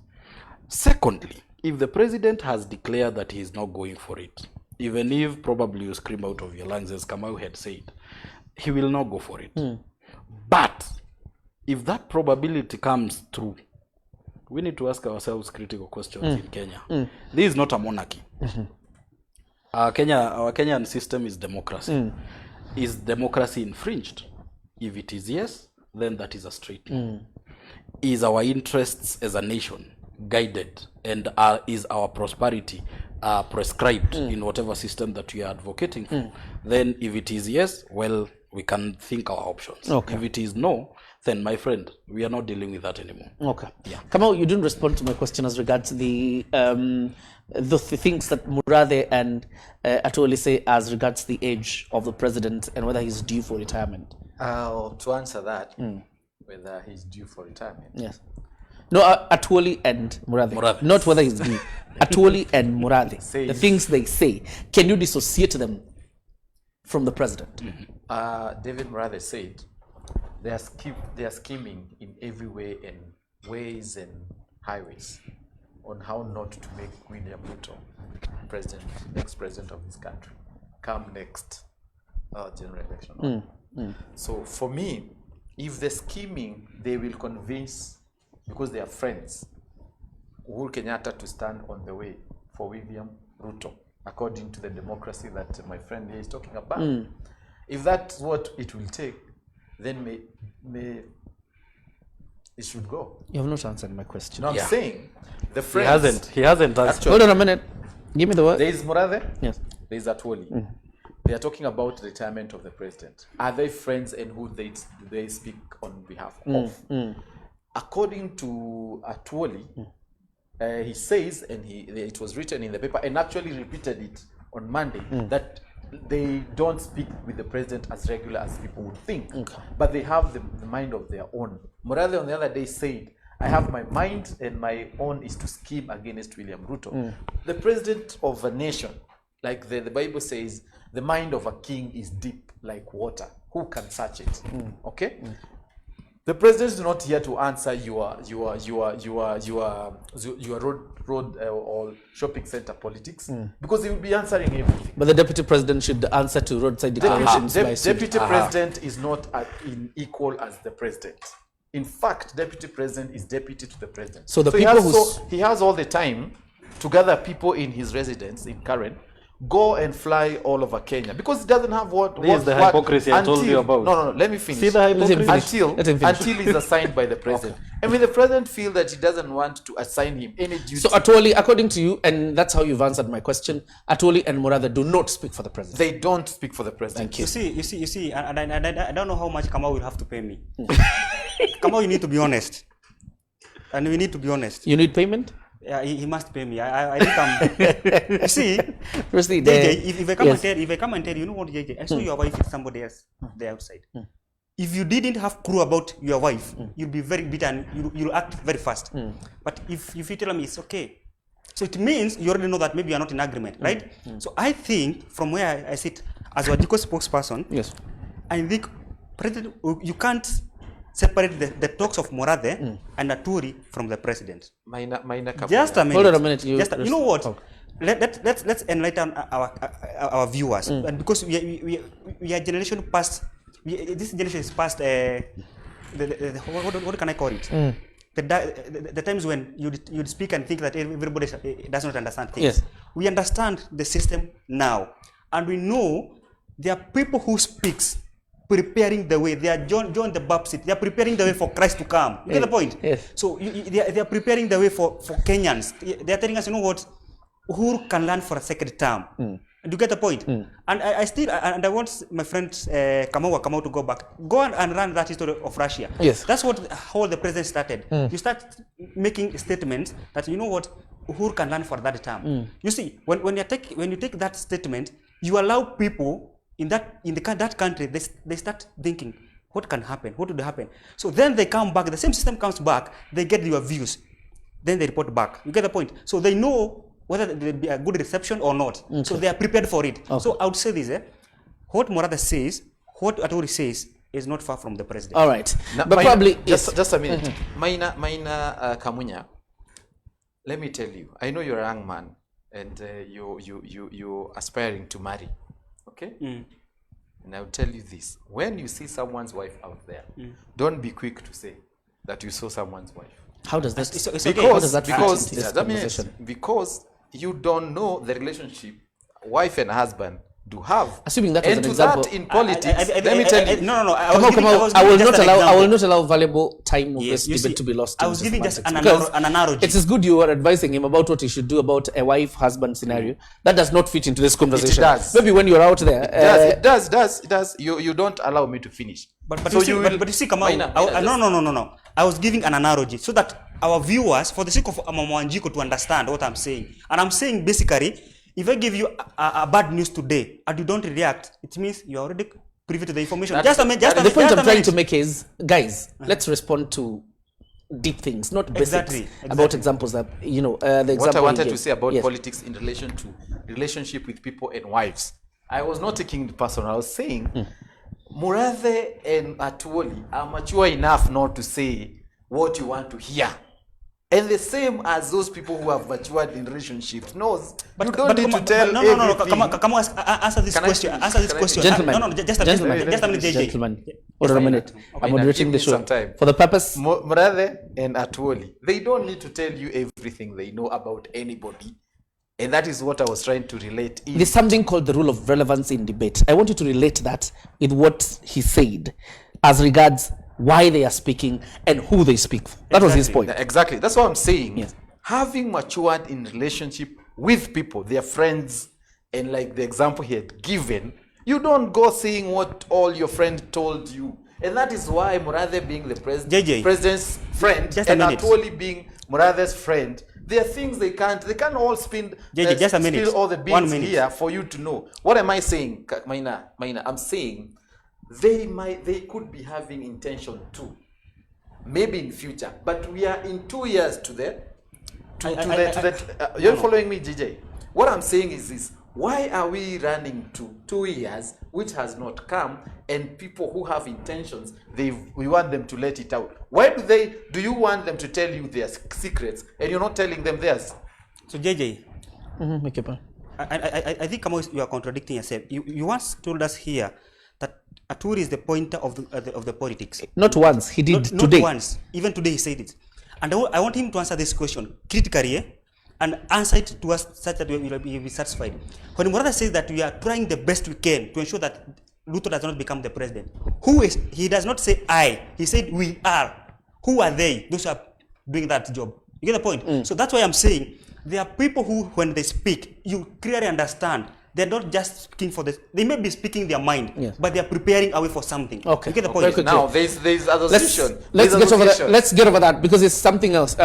Secondly, if the president has declared that he is not going for it, even if probably you scream out of your lungs, as Kamau had said, he will not go for it. But if that probability comes true, we need to ask ourselves critical questions in Kenya. This is not a monarchy. Our Kenyan system is democracy. Is democracy infringed? If it is yes, then that is a straight no. Is our interests as a nation guided, and is our prosperity prescribed in whatever system that we are advocating for? Then if it is yes, well, we can think our options. Okay. If it is no, then my friend, we are not dealing with that anymore. Okay. Yeah. Kamau, you didn't respond to my question as regards the things that Murathe and Atwoli say as regards the age of the president and whether he's due for retirement. To answer that, whether he's due for retirement. Yes. No, Atwoli and Murathe. Not whether he's due. Atwoli and Murathe. The things they say. Can you dissociate them from the president? David Murathe said they are scheming in every way and ways and highways on how not to make William Ruto next president of this country come next general election. So for me, if they're scheming, they will convince, because they are friends, Uhuru Kenyatta to stand on the way for William Ruto, according to the democracy that my friend here is talking about. If that's what it will take, then may it should go. You have not answered my question. No, I'm saying the friends. He hasn't answered. Hold on a minute. Give me the word. There is Murathe. Yes. There is Atwoli. They are talking about the retirement of the president. Are they friends, and who do they speak on behalf of? According to Atwoli, he says, and it was written in the paper, and actually repeated it on Monday, that they don't speak with the president as regular as people would think, but they have the mind of their own. Murathe on the other day said, I have my mind, and my own is to scheme against William Ruto. The president of a nation, like the Bible says, the mind of a king is deep like water. Who can search it? Okay? The president is not here to answer your road or shopping center politics, because he will be answering everything. But the deputy president should answer to roadside declarations. Deputy president is not in equal as the president. In fact, deputy president is deputy to the president. So the people he has all the time to gather people in his residence in Karen, go and fly all over Kenya, because he doesn't have This is the hypocrisy I told you about. No, let me finish. See the hypocrisy? Until he's assigned by the president. I mean, the president feels that he doesn't want to assign him any duty. So Atwoli, according to you, and that's how you've answered my question, Atwoli and Murathe do not speak for the president. They don't speak for the president. You see, and I don't know how much Kamau will have to pay me. Kamau, you need to be honest. And we need to be honest. You need payment? Yeah, he must pay me. I think I'm. You see, Firstly, JJ, if I come and tell you know what, JJ, I saw your wife with somebody else there outside. If you didn't have clue about your wife, you'll be very bitter and you'll act very fast. But if you tell me it's okay, so it means you already know that maybe you're not in agreement, right? So I think from where I sit as a Wadiko spokesperson, yes, I think President, you can't separate the talks of Murathe and Atwoli from the president. Just a minute. Hold on a minute. You know what? Okay. Let's enlighten our viewers, and because we are generation past. This generation is past. What can I call it? The times when you'd speak and think that everybody does not understand things. Yes. We understand the system now, and we know there are people who speaks preparing the way. They are John the Baptist. They are preparing the way for Christ to come. You get the point? Yes. So they are preparing the way for Kenyans. They are telling us, you know what, Uhuru can learn for a second term. Do you get the point? And I want my friend Kamau to go back. Go and run that history of Russia. Yes. That's how the president started. You start making statements that, you know what, Uhuru can run for that term. You see, when you take that statement, you allow people in that country, they start thinking, what can happen? What would happen? So then they come back, the same system comes back, they get your views, then they report back. You get the point? So they know whether there will be a good reception or not. Okay. So they are prepared for it. Okay. So I would say this, what Morada says, what Aturi says, is not far from the president. All right. Now, but probably... Just a minute. Maina Kamunya, let me tell you, I know you're a young man and you're aspiring to marry. Okay? And I'll tell you this. When you see someone's wife out there, don't be quick to say that you saw someone's wife. How does that... Because, okay. How does that fit into this conversation? Because you don't know the relationship wife and husband do have. Assuming that was an example. That in politics, let me tell you. No. I will not allow valuable time of this debate to be lost. I was giving just an analogy. It is good you are advising him about what he should do about a wife-husband scenario. That does not fit into this conversation. It does. Maybe when you're out there. It does. You don't allow me to finish. But you see, Kamau, no. I was giving an analogy so that our viewers, for the sake of Amamwanjiko, to understand what I'm saying. And I'm saying basically, if I give you a bad news today and you don't react, it means you're already privy to the information. The point I'm trying to make is, guys, let's respond to deep things, not basics. Exactly. About examples that, the example. What I wanted to say about politics in relation to relationship with people and wives, I was not taking it personal. I was saying, Murathe and Atuoli are mature enough not to say what you want to hear. And the same as those people who have matured in relationships knows. But you don't need to tell everything. Come on, answer this question. Answer this question. Gentlemen. Just a minute, JJ. Gentlemen, hold on a minute. I'm moderating the show. For the purpose. Murathe and Atuoli, they don't need to tell you everything they know about anybody. And that is what I was trying to relate. There's something called the rule of relevance in debate. I want you to relate that with what he said as regards why they are speaking and who they speak for. That was his point. Exactly. That's what I'm saying. Yes. Having matured in relationship with people, their friends, and like the example he had given, you don't go saying what all your friend told you. And that is why Murathe being the president's friend and Atwoli being Murathe's friend, there are things they can't all spill all the beans here for you to know. What am I saying, Maina? I'm saying they could be having intention too, maybe in future, but we are in 2 years to that. You're following me, GJ? What I'm saying is this: why are we running to 2 years, which has not come, and people who have intentions, we want them to let it out? Why do you want them to tell you their secrets and you're not telling them theirs? So JJ, I think you are contradicting yourself. You once told us here that Aturi is the pointer of the politics. Not once, he did today. Not once, even today he said it. And I want him to answer this question critically, and answer it to us such that we will be satisfied. When Murata says that we are trying the best we can to ensure that Ruto does not become the president, he does not say I, he said we are. Who are they? Those who are doing that job. You get the point? So that's why I'm saying there are people who, when they speak, you clearly understand. They're not just speaking for this. They may be speaking their mind, but they are preparing away for something. Okay. You get the point? Now, there's association. Let's get over that because it's something else.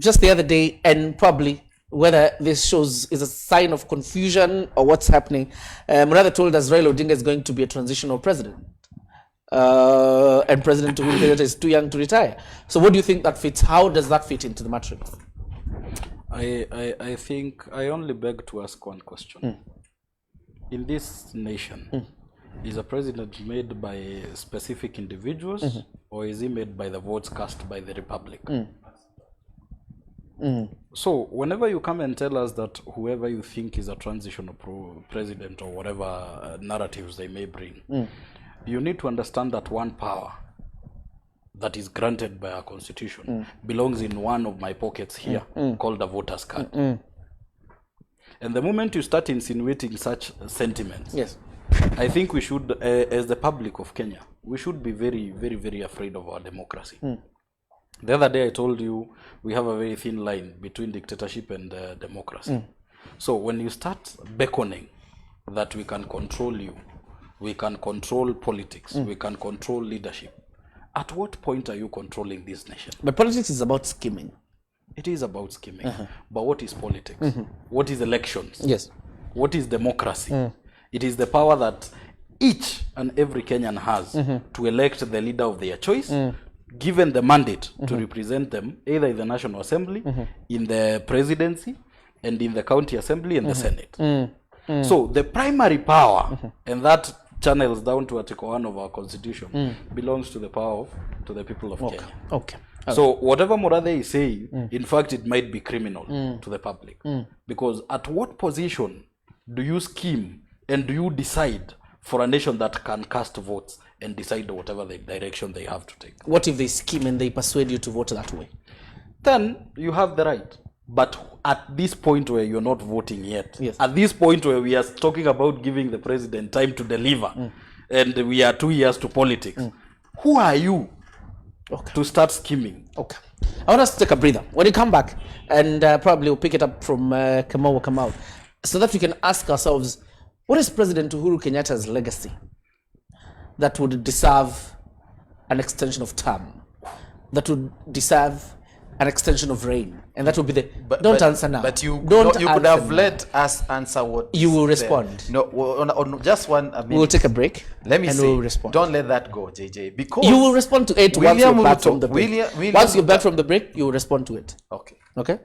Just the other day, and probably whether this shows is a sign of confusion or what's happening, Murata told us Raila Odinga is going to be a transitional president. And President Uhuru Kenyatta is too young to retire. So what do you think that fits? How does that fit into the matrix? I think I only beg to ask one question. In this nation, is a president made by specific individuals or is he made by the votes cast by the Republic? So whenever you come and tell us that whoever you think is a transitional president or whatever narratives they may bring, you need to understand that one power that is granted by our constitution belongs in one of my pockets here called the voter's card. And the moment you start insinuating such sentiments, I think we should, as the public of Kenya, we should be very, very, very afraid of our democracy. The other day I told you we have a very thin line between dictatorship and democracy. So when you start beckoning that we can control you, we can control politics, we can control leadership, at what point are you controlling this nation? But politics is about scheming. It is about scheming. But what is politics? What is elections? Yes. What is democracy? It is the power that each and every Kenyan has to elect the leader of their choice, given the mandate to represent them either in the National Assembly, in the presidency, and in the county assembly and the Senate. So the primary power, and that channels down to Article 1 of our Constitution, belongs to the people of Kenya. Okay. So whatever Murathe is saying, in fact, it might be criminal to the public. Because at what position do you scheme and do you decide for a nation that can cast votes and decide whatever the direction they have to take? What if they scheme and they persuade you to vote that way? Then you have the right. But at this point where you're not voting yet, Yes. at this point where we are talking about giving the president time to deliver, and we are 2 years to politics, who are you to start scheming? Okay. I want us to take a breather. When you come back, and probably we'll pick it up from Kamau, so that we can ask ourselves, what is President Uhuru Kenyatta's legacy that would deserve an extension of term, that would deserve an extension of reign? And that would be the... Don't answer now. But you don't you could have now. let us answer what You will is there. respond. No, on just one minute. We'll take a break. Let me and say, we'll respond. don't let that go, JJ, because You will respond to it once William you're back Ruto- from the break. William Once you're back Ruto- from the break, you will respond to it. Okay. Okay?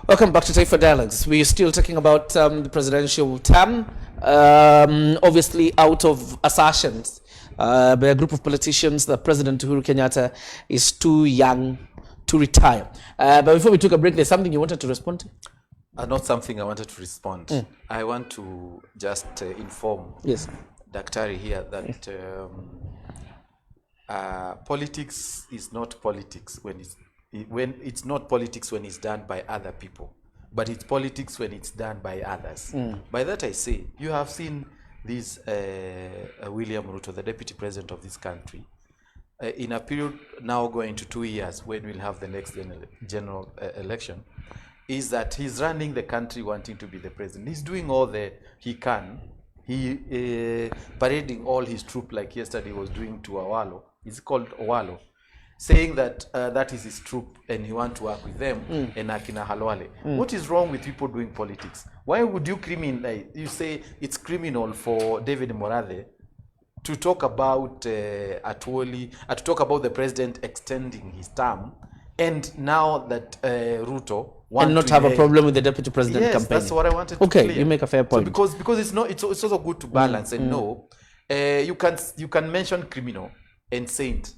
Welcome back to Taifa Dialogues. We're still talking about the presidential term, obviously out of assertions by a group of politicians that President Uhuru Kenyatta is too young to retire. But before we took a break, there's something you wanted to respond to? Not something I wanted to respond. I want to just inform Yes. Daktari here that politics is not politics when it's not politics when it's done by other people, but it's politics when it's done by others. By that I say, you have seen this William Ruto, the deputy president of this country, in a period now going to 2 years when we'll have the next general election, is that he's running the country wanting to be the president. He's doing all he can. He parading all his troop like yesterday he was doing to Awalo. It's called Owalo, saying that that is his troop and he want to work with them and Akina Halwale. What is wrong with people doing politics? Why would you you say it's criminal for David Murathe to talk about Atwoli, to talk about the president extending his term, and now that Ruto And not have a problem with the deputy president yes, campaign. that's what I wanted to Okay, clear. you make a fair point. So because it's also good to balance and know you can mention criminal and saint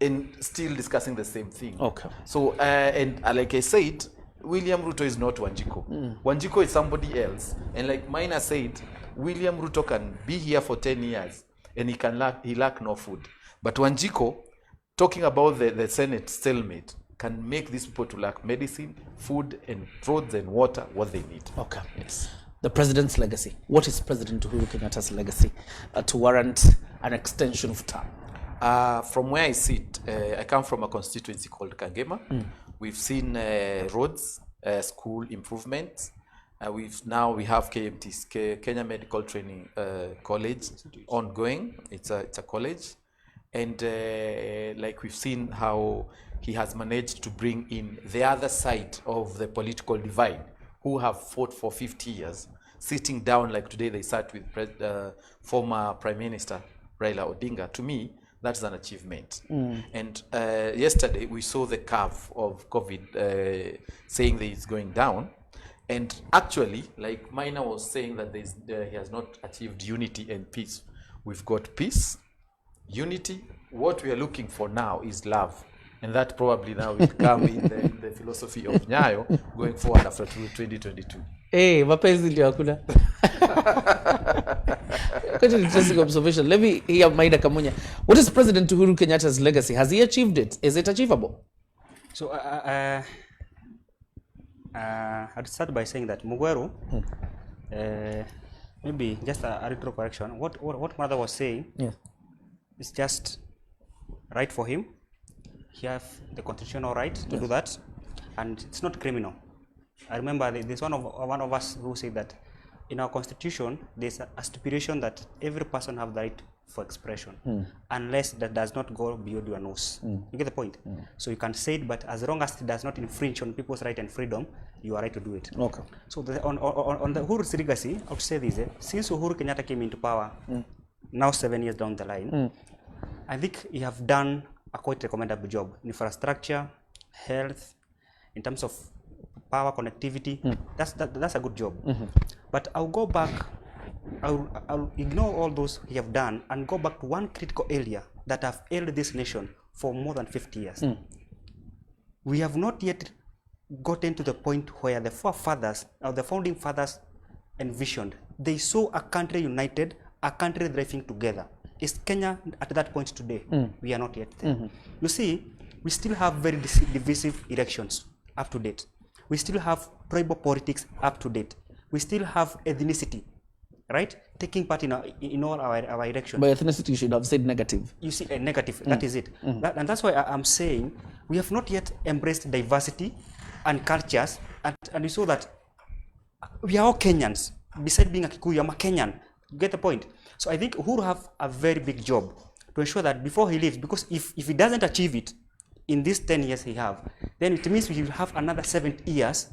and still discussing the same thing. Okay. So and like I said, William Ruto is not Wanjiko. Wanjiko is somebody else. And like Mina said, William Ruto can be here for 10 years and he lack no food. But Wanjiko, talking about the Senate stalemate, can make these people to lack medicine, food, and roads and water, what they need. Okay. Yes. The president's legacy. What is President Uhuru Kenyatta's legacy to warrant an extension of term? From where I sit, I come from a constituency called Kangema. We've seen roads, school improvements. We have KMT, Kenya Medical Training College, ongoing. It's a college, and like we've seen how he has managed to bring in the other side of the political divide, who have fought for 50 years, sitting down like today they sat with former Prime Minister Raila Odinga. To me, that's an achievement. And yesterday we saw the curve of COVID saying that it's going down. And actually, like Maina was saying that he has not achieved unity and peace. We've got peace, unity. What we are looking for now is love. And that probably now will come in the philosophy of Nyayo going forward after 2022. Hey, mapenzi ndio hakuna. Quite an interesting observation. Let me hear Maina Kamunya. What is President Uhuru Kenyatta's legacy? Has he achieved it? Is it achievable? So, I'd start by saying that Mugweru, maybe just a retro correction. What mother was saying is just right for him. He has the constitutional right to do that, and it's not criminal. I remember there's one of us who said that in our constitution there's a stipulation that every person have the right for expression, unless that does not go beyond your nose. You get the point? So you can say it, but as long as it does not infringe on people's right and freedom, you are right to do it. Okay. So on the Uhuru's legacy, I would say this: since Uhuru Kenyatta came into power, now 7 years down the line, I think he have done a quite recommendable job in infrastructure, health, in terms of power connectivity. That's a good job. But I'll go back. I'll ignore all those he have done and go back to one critical area that have ailed this nation for more than 50 years. We have not yet gotten to the point where the forefathers or the founding fathers envisioned. They saw a country united, a country driving together. Is Kenya at that point today? We are not yet there. You see, we still have very divisive elections up to date. We still have tribal politics up to date. We still have ethnicity, right, taking part in all our elections. By ethnicity, you should have said negative. You see, a negative, that is it. And that's why I'm saying we have not yet embraced diversity and cultures, and we saw that we are all Kenyans. Besides being a Kikuyu, I'm a Kenyan. You get the point? So I think Uhuru have a very big job to ensure that before he leaves, because if he doesn't achieve it in these 10 years he have, then it means we will have another 7 years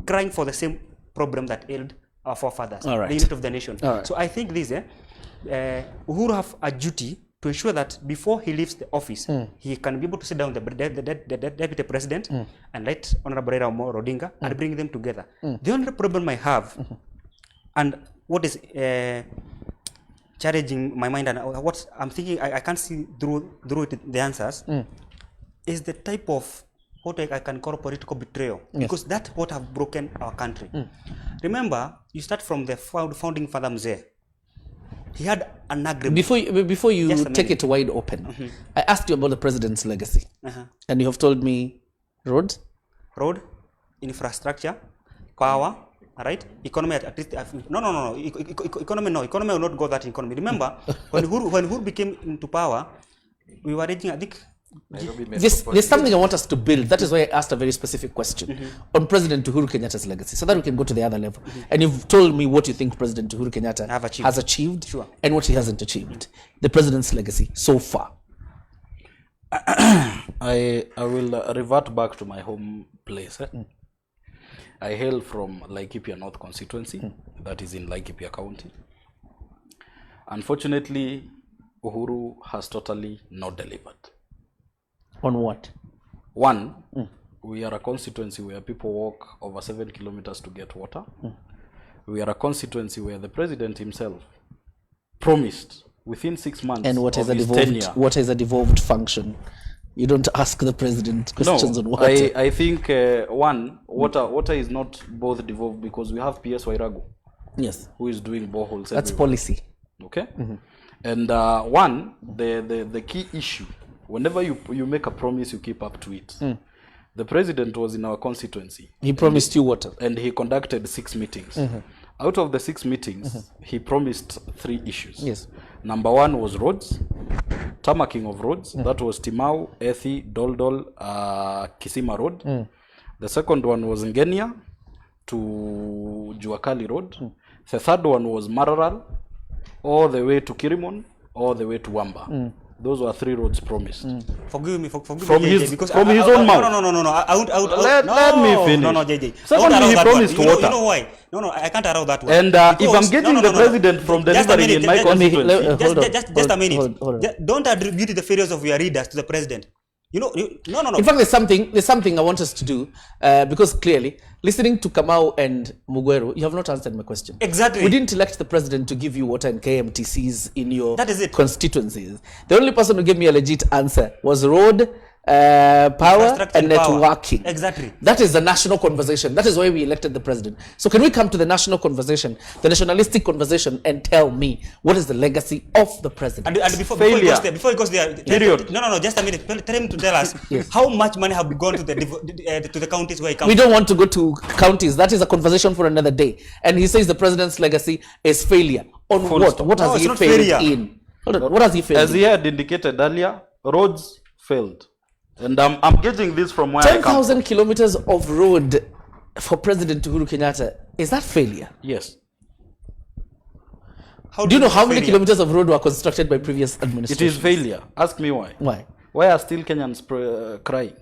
crying for the same problem that ailed our forefathers, the unit of the nation. So I think this, Uhuru have a duty to ensure that before he leaves the office, he can be able to sit down with the deputy president and let Honorable Raila Odinga and bring them together. The only problem I have, and what is challenging my mind and what I'm thinking I can't see through it, the answers, is the type of what I can call political betrayal, because that's what have broken our country. Remember, you start from the founding father Mzee. He had an agreement. Before you take it wide open, I asked you about the president's legacy, and you have told me road, infrastructure, power, right? Economy at least. No. Economy will not go that economy. Remember, when Uhuru became into power, we were reaching, I think. There's something I want us to build. That is why I asked a very specific question on President Uhuru Kenyatta's legacy, so that we can go to the other level. And you've told me what you think President Uhuru Kenyatta has achieved and what he hasn't achieved. The president's legacy so far. I will revert back to my home place. I hail from Laikipia North constituency, that is in Laikipia County. Unfortunately, Uhuru has totally not delivered. On what? One, we are a constituency where people walk over 7 kilometers to get water. We are a constituency where the president himself promised within 6 months what of his tenure. What is a devolved function? You don't ask the president questions on water. I think one, water is not both devolved because we have PS Wairagu. Yes. Who is doing boreholes. That's everywhere. policy. Okay. And one, the key issue, whenever you make a promise, you keep up to it. The president was in our constituency. He promised you water. And he conducted 6 meetings. Out of the 6 meetings, he promised 3 issues. Yes. Number 1 was roads, tarmacking of roads. That was Timau, Ethi, Doldol, Kisima Road. The second one was Ngenia to Juakali Road. The third one was Mararal, all the way to Kirimon, all the way to Wamba. Those were 3 roads promised. Forgive me, From me, his- JJ, because from his own mouth. No. I would, Let me finish. No, JJ. Secondly, I won't allow he that promised one. water. You know why? No, I can't allow that one. And if I'm getting the president from Just a delivering minute, in my just- constituency, hold on, just a minute. hold on. Don't attribute the failures of your leaders to the president. No. In fact, there's something I want us to do, because clearly, listening to Kamau and Mugweru, you have not answered my question. Exactly. We didn't elect the president to give you water and KMTCs in your That is it. constituencies. The only person who gave me a legit answer was road, power, Infrastructure and and power. networking. Exactly. That is the national conversation. That is why we elected the president. So can we come to the national conversation, the nationalistic conversation, and tell me what is the legacy of the president? And before Failure. he goes there, Period. No, just a minute. Tell him to tell us how much money have gone to the counties where he comes We don't want to go to counties. That is a conversation for another day. And he says the president's legacy is failure. On Full what? stop. What No, has it's he not failed failure. in? Hold on. What has he failed as in? he had indicated earlier, roads failed. And I'm getting this from where I come 10,000 kilometers of road for President Uhuru Kenyatta. Is that failure? Yes. How Do you know how many failure? kilometers of road were constructed by previous It administrations? is failure. Ask me why. Why? Why are still Kenyans crying?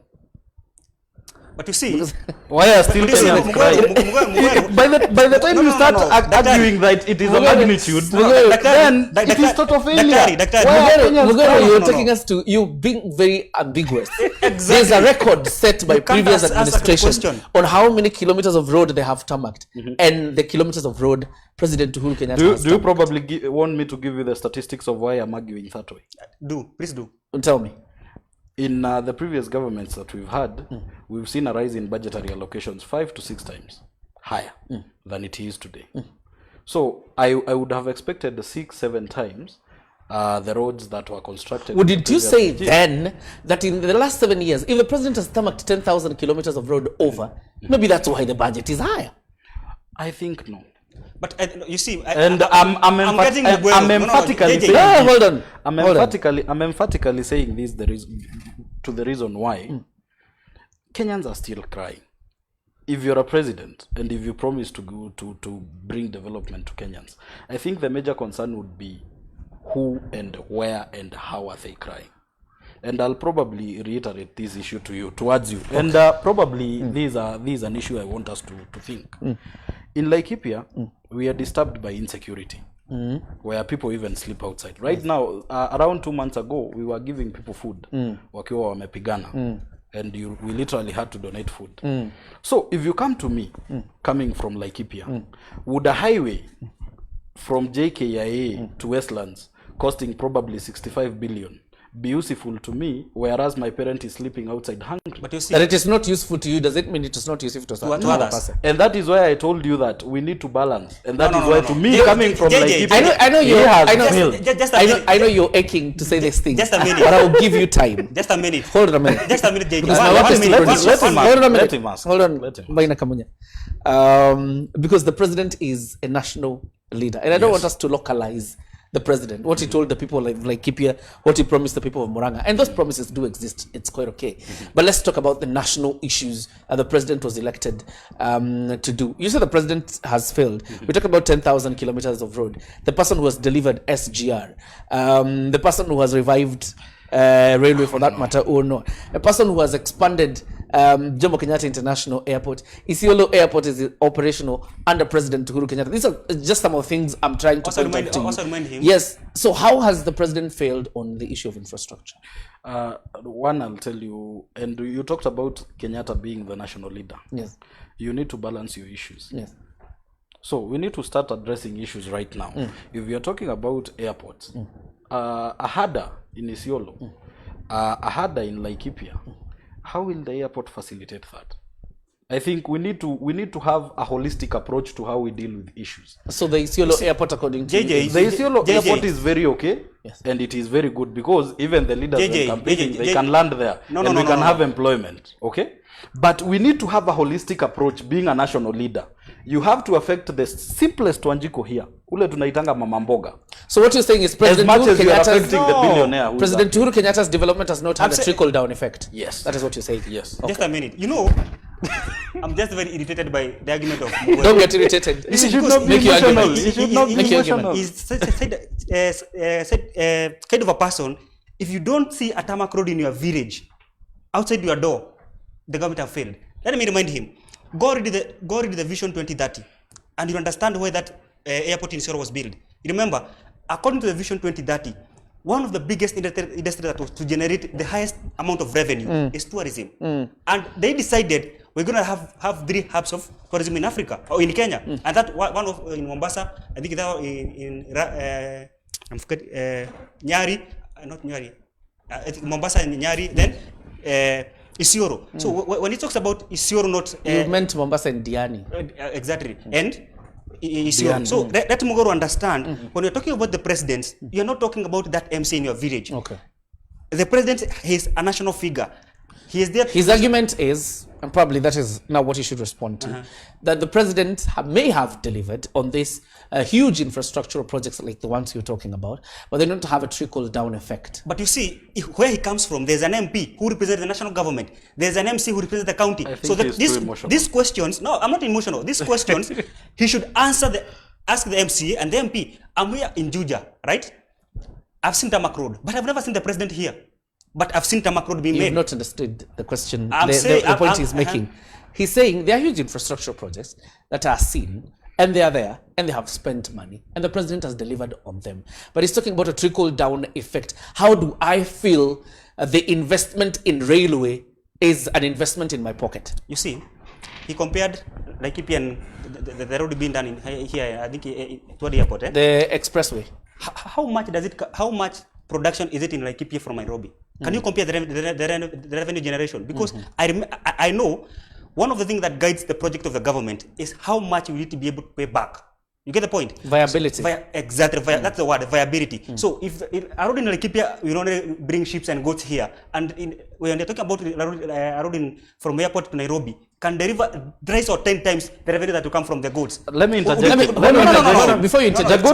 But you see, Why are still but you see, Kenyans crying? Mugweru- By the time No, you no, start no. arguing that it is a Mugweru- magnitude, Mugweru- then it is total failure. Daktari, Why are Mugweru, Kenyans Mugweru, crying? you're No. taking us to you being very ambiguous. Exactly. There's a record set by You can't previous answer the administration question. on how many kilometers of road they have tarmacked and the kilometers of road President Uhuru Kenyatta has Do you tarmacked. probably want me to give you the statistics of why I'm arguing that way? Please do. Tell me. In the previous governments that we've had, we've seen a rise in budgetary allocations 5 to 6 times higher than it is today. So I would have expected the 6-7 times the roads that were constructed. Well, in the did you previous say regime. then that in the last 7 years, if the president has tarmacked 10,000 kilometers of road over, maybe that's why the budget is higher? I think no. But you see, And I'm getting Mugweru. I'm No, emphatically JJ. saying Yeah, this. hold on. I'm Hold on. emphatically saying this to the reason why Kenyans are still crying. If you're a president and if you promise to go to bring development to Kenyans, I think the major concern would be who and where and how are they crying. And I'll probably reiterate this issue towards you. Okay. And probably this is an issue I want us to think. In Laikipia, we are disturbed by insecurity, where people even sleep outside. Right now, around 2 months ago, we were giving people food, wakiwa wamepigana, and we literally had to donate food. So if you come to me, coming from Laikipia, would a highway from JKIA to Westlands costing probably 65 billion be useful to me, whereas my parent is sleeping outside hungry? But you see, That it is not useful to you, does it mean it is not useful to To another others. person? And that is why I told you that we need to balance. And that No, is no, why no, to no. me, JJ, coming from JJ, Laikipia, I know he you're, has I know, failed. just a I know, minute. I know you're aching to say these things, Just a minute. but I will give you time. Just a minute. Hold on a minute. Just a minute, JJ. Because One- my let work is him- to let him- produce. let him Hold on a ask. minute. Let him ask. Hold on, Let him ask. Baina Kamunya. Because the president is a national leader, and I don't want us to localize the president, what he told the people like Laikipia, what he promised the people of Murang'a, and those promises do exist. It's quite okay. But let's talk about the national issues that the president was elected to do. You said the president has failed. We talk about 10,000 kilometers of road. The person who has delivered SGR, the person who has revived railway for that matter, or no, a person who has expanded Jomo Kenyatta International Airport. Isiolo Airport is operational under President Uhuru Kenyatta. These are just some of the things I'm trying to point out to you. Also remind him. Yes. So how has the president failed on the issue of infrastructure? One, I'll tell you, and you talked about Kenyatta being the national leader. Yes. You need to balance your issues. Yes. So we need to start addressing issues right now. If we are talking about airports, a harder in Isiolo, a harder in Laikipia, how will the airport facilitate that? I think we need to have a holistic approach to how we deal with issues. So the Isiolo Airport, according to JJ, you, The Isiolo JJ. airport is very okay, Yes. and it is very good because even the leaders JJ, when campaigning, they JJ. can land there, No, and no, we no, can no, have no. employment, okay? But we need to have a holistic approach, being a national leader. you have to affect the simplest Wanjiko here. Ule tunaitanga mama mboga. So what you're saying is President as much Uhuru as you are Kenyatta's, affecting the billionaire. who is President acting. Uhuru Kenyatta's development has not had a trickle-down effect. Yes. That is what you're saying. Yes. Just a minute. You know, I'm just very irritated by the argument of. Don't get irritated. You should not be Make your emotional. argument. You should not be Make your emotional. argument. He's said kind of a person. If you don't see a tarmac road in your village, outside your door, the government have failed. Let me remind him. Go read the Vision 2030, and you understand why that airport in Isiro was built. You remember, according to the Vision 2030, one of the biggest industry that was to generate the highest amount of revenue is tourism. And they decided we're going to have 3 hubs of tourism in Africa, or in Kenya. And that one of in Mombasa, I think that in I'm forgetting, Nyari, not Nyari, Mombasa and Nyari, then Isiro. So when he talks about Isiro, not... you meant Mombasa and Diani. Exactly. And Isiro. So let Mugoro understand, when you're talking about the presidents, you're not talking about that MC in your village. Okay. The president is a national figure. He is there. His argument is, and probably that is now what he should respond to, that the president may have delivered on this huge infrastructural projects like the ones you're talking about, but they don't have a trickle-down effect. But you see, where he comes from, there's an MP who represents the national government. There's an MC who represents the county. So that these questions, no, I'm not emotional. These questions, he should ask the MC and the MP. I'm here in Juja, right? I've seen tarmac road, but I've never seen the president here. But I've seen tarmac road being made. You've not understood the question, the point he's making. He's saying there are huge infrastructure projects that are seen, and they are there, and they have spent money, and the president has delivered on them. But he's talking about a trickle-down effect. How do I feel the investment in railway is an investment in my pocket? You see, he compared Laikipia and the road being done in here, I think, toward the airport. The expressway. How much production is it in Laikipia from Nairobi? Can you compare the revenue generation? Because I know one of the things that guides the project of the government is how much we need to be able to pay back. You get the point? Viability. Exactly. That's the word, viability. So if a road in Laikipia, we only bring ships and goats here, and when they're talking about a road from airport to Nairobi, can deliver 3 or 10 times the revenue that will come from the goods. Let me interject. No. Before you interject, the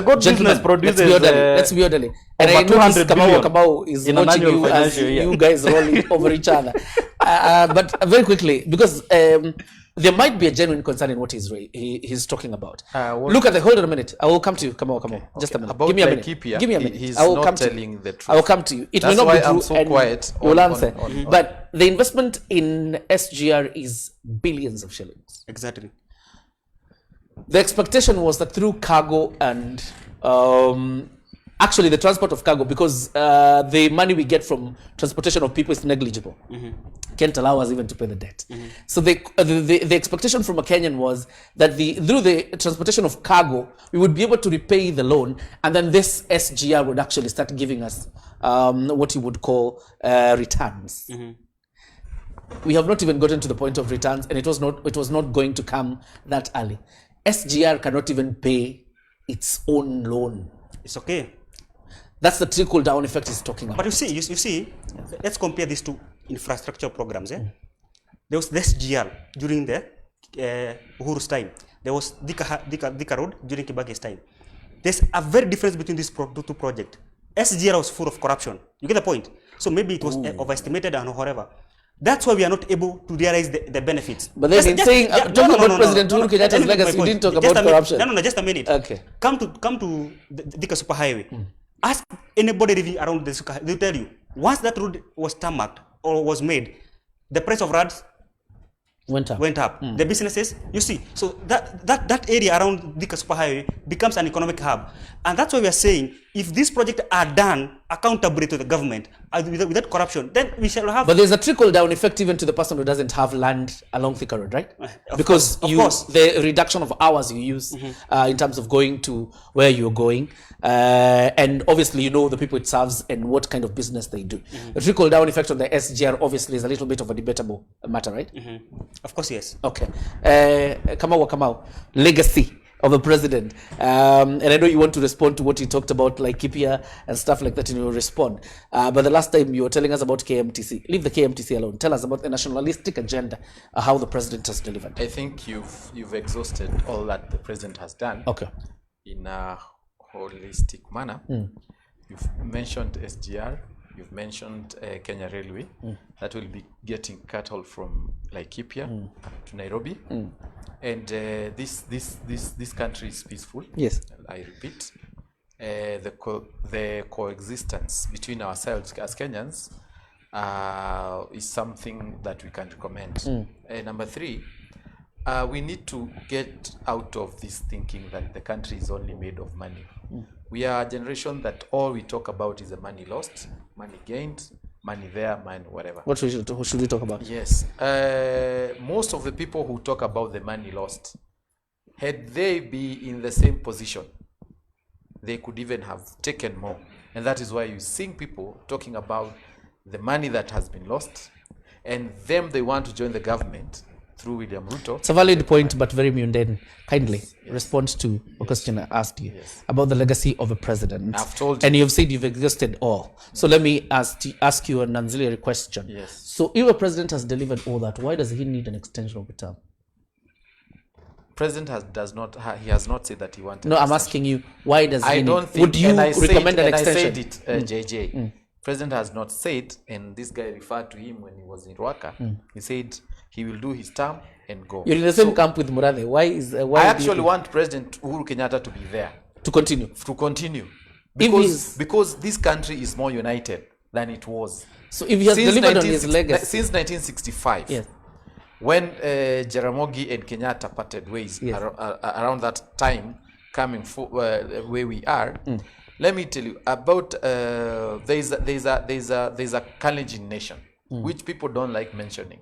goat business produces. Let's be orderly. And I know Kamau is watching you as you guys roll over each other. But very quickly, because there might be a genuine concern in what he's talking about. Look at hold on a minute. I will come to you. Come on. Just a minute. About Give me a minute. Laikipia, Give me a minute. He's I will not come telling the truth. I will come to you. It That's may not why be true. I'm so quiet. We'll answer. But the investment in SGR is billions of shillings. Exactly. The expectation was that through cargo and actually the transport of cargo, because the money we get from transportation of people is negligible, can't allow us even to pay the debt. So the expectation from a Kenyan was that through the transportation of cargo, we would be able to repay the loan, and then this SGR would actually start giving us what you would call returns. We have not even gotten to the point of returns, and it was not going to come that early. SGR cannot even pay its own loan. It's okay. That's the trickle-down effect he's talking about. But you see, let's compare these two infrastructure programs. There was the SGR during the Uhuru's time. There was Thika Road during Kibaki's time. There's a very difference between these two projects. SGR was full of corruption. You get the point? So maybe it was overestimated and whatever. That's why we are not able to realize the benefits. But then talking about President Uhuru Kenyatta's legacy, you didn't talk about corruption. No, just a minute. Okay. Come to the Thika Superhighway. Ask anybody living around the Thika, they'll tell you, once that road was tarmacked or was made, the price of rads went up. The businesses, you see, so that area around Thika Superhighway becomes an economic hub. And that's why we are saying, if these projects are done accountably to the government, without corruption, then we shall have... But there's a trickle-down effect even to the person who doesn't have land along Thika Road, right? Of because course. The reduction of hours you use in terms of going to where you're going, and obviously you know the people it serves and what kind of business they do. The trickle-down effect on the SGR obviously is a little bit of a debatable matter, right? Of course, yes. Okay. Kamau, legacy. of the president. And I know you want to respond to what you talked about, like Kipia and stuff like that, and you'll respond. But the last time you were telling us about KMTC. Leave the KMTC alone. Tell us about the nationalistic agenda, how the president has delivered. I think you've exhausted all that the president has done. Okay. In a holistic manner. You've mentioned SGR. You've mentioned Kenya Railway. That will be getting cattle from Laikipia to Nairobi. And this country is peaceful. Yes. I repeat. The coexistence between ourselves as Kenyans is something that we can recommend. Number 3, we need to get out of this thinking that the country is only made of money. We are a generation that all we talk about is the money lost, money gained, money there, money whatever. What should we talk about? Yes. Most of the people who talk about the money lost, had they be in the same position, they could even have taken more. And that is why you see people talking about the money that has been lost, and them they want to join the government through William Ruto. It's a valid point, but very mundane. Kindly respond to a question I asked you about the legacy of a president. I've told you. And you've said you've exhausted all. So let me ask you an auxiliary question. Yes. So if a president has delivered all that, why does he need an extension of the term? President has not said that he wanted. No, I'm asking you, why does he I need? don't think. Would you recommend an extension? I said it, JJ. President has not said, and this guy referred to him when he was in Rwaka. He said he will do his term and go. You're in the same camp with Murathe. Why I actually want President Uhuru Kenyatta to be there. To continue. Because this country is more united than it was. So if he has delivered on his legacy. Since 1965, yes. When Jaramogi and Kenyatta parted ways around that time, coming where we are, let me tell you about there's a Kalenjin nation which people don't like mentioning.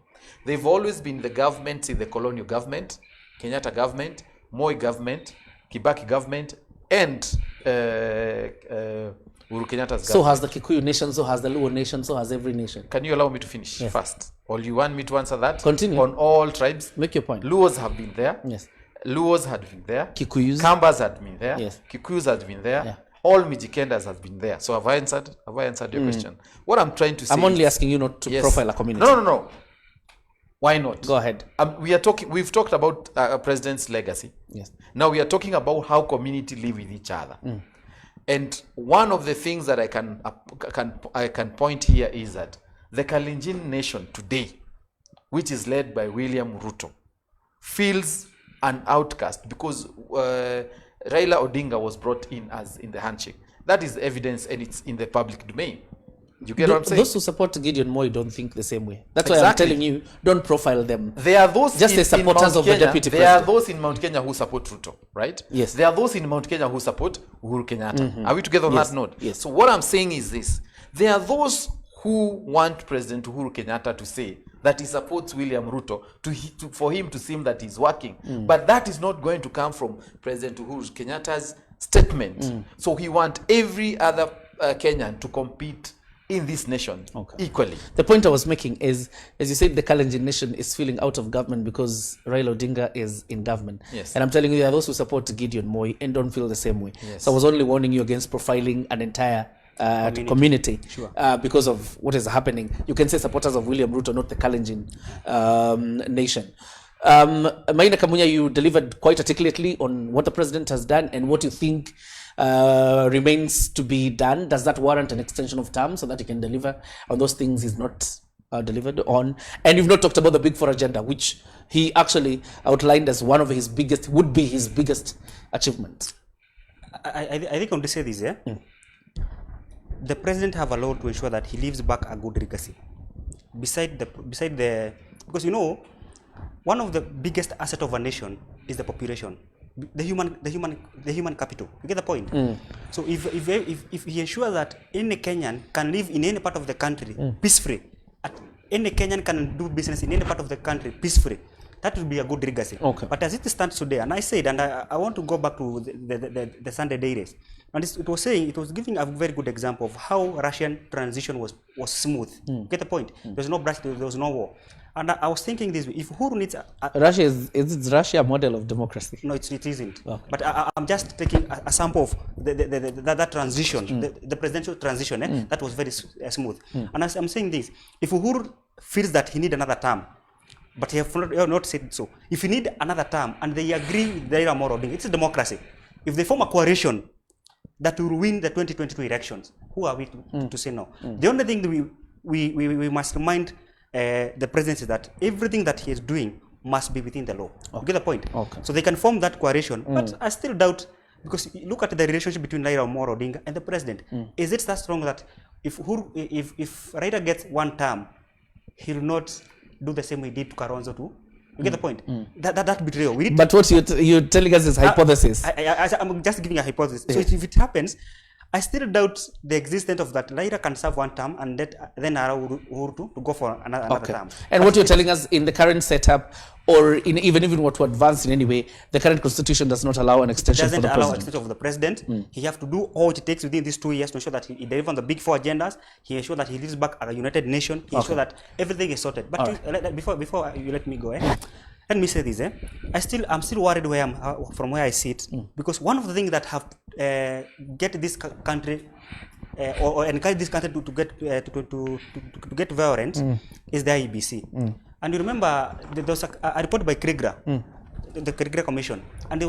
They've always been the government, the colonial government, Kenyatta government, Moi government, Kibaki government, and Uhuru Kenyatta's government. So has the Kikuyu nation, so has the Luo nation, so has every nation. Can you allow me to finish first? Or you want me to answer that? Continue. On all tribes? Make your point. Luos have been there. Yes. Luos had been there. Kikuyus. Kambas had been there. Yes. Kikuyus had been there. Yeah. All Mijikendas have been there. So have I answered your question? What I'm trying to say I'm only asking you not to profile a community. No. Why not? Go ahead. We've talked about a president's legacy. Yes. Now we are talking about how community live with each other. And one of the things that I can point here is that the Kalenjin nation today, which is led by William Ruto, feels an outcast because Raila Odinga was brought in as in the handshake. That is evidence, and it's in the public domain. You get what I'm saying? Those who support Gideon Moi don't think the same way. That's why I'm telling you, don't profile them. There are those just the supporters of the deputy president. There are those in Mount Kenya who support Ruto, right? Yes. There are those in Mount Kenya who support Uhuru Kenyatta. Are we together on that note? Yes. So what I'm saying is this. There are those who want President Uhuru Kenyatta to say that he supports William Ruto for him to seem that he's working. But that is not going to come from President Uhuru Kenyatta's statement. So he wants every other Kenyan to compete in this nation equally. The point I was making is, as you said, the Kalenjin nation is feeling out of government because Raila Odinga is in government. Yes. And I'm telling you, there are those who support Gideon Moi and don't feel the same way. Yes. So I was only warning you against profiling an entire community because of what is happening. You can say supporters of William Ruto, not the Kalenjin nation. Maina Kamunya, you delivered quite articulately on what the president has done and what you think remains to be done. Does that warrant an extension of term so that he can deliver on those things he's not delivered on? And you've not talked about the Big Four agenda, which he actually outlined as one of his biggest, would be his biggest achievements. I think I want to say this, the president have allowed to ensure that he leaves back a good legacy. Beside the, because one of the biggest asset of a nation is the population, the human capital. You get the point? So if he ensures that any Kenyan can live in any part of the country peace-free, any Kenyan can do business in any part of the country peace-free, that would be a good legacy. Okay. But as it stands today, and I said, and I want to go back to the Sunday Day race, and it was giving a very good example of how Russian transition was smooth. Get the point? There was no brush, there was no war. And I was thinking this way, if Uhuru needs Russia is Russia a model of democracy? no, it isn't. Okay. But I'm just taking a sample of that transition, the presidential transition, that was very smooth. And as I'm saying this, if Uhuru feels that he needs another term, but he have not said so. If you need another term and they agree with Raila Amolo Odinga, it's a democracy. If they form a coalition that will win the 2022 elections, who are we to say no? The only thing that we must remind the president is that everything that he is doing must be within the law. Okay. You get the point? Okay. So they can form that coalition, but I still doubt, because look at the relationship between Raila Amolo Odinga and the president. Is it that strong that if Raila gets one term, he'll not do the same we did to Karonzo too? You get the point? That betrayal. But what you're telling us is hypothesis. I'm just giving a hypothesis. So if it happens, I still doubt the existence of that. Raila can serve one term and then allow Uhuru to go for another term. And what you're telling us in the current setup, or in even what to advance in any way, the current constitution does not allow an extension for the president. Doesn't allow an extension of the president. He have to do all it takes within these 2 years to ensure that he delivers on the big 4 agendas. He ensure that he leaves back a united nation. He ensure that everything is sorted. But before you let me go, let me say this. I'm still worried from where I sit, because one of the things that have get this country or encourage this country to get violent is the IEBC. And you remember there was a report by Kriegler, the Kriegler Commission, and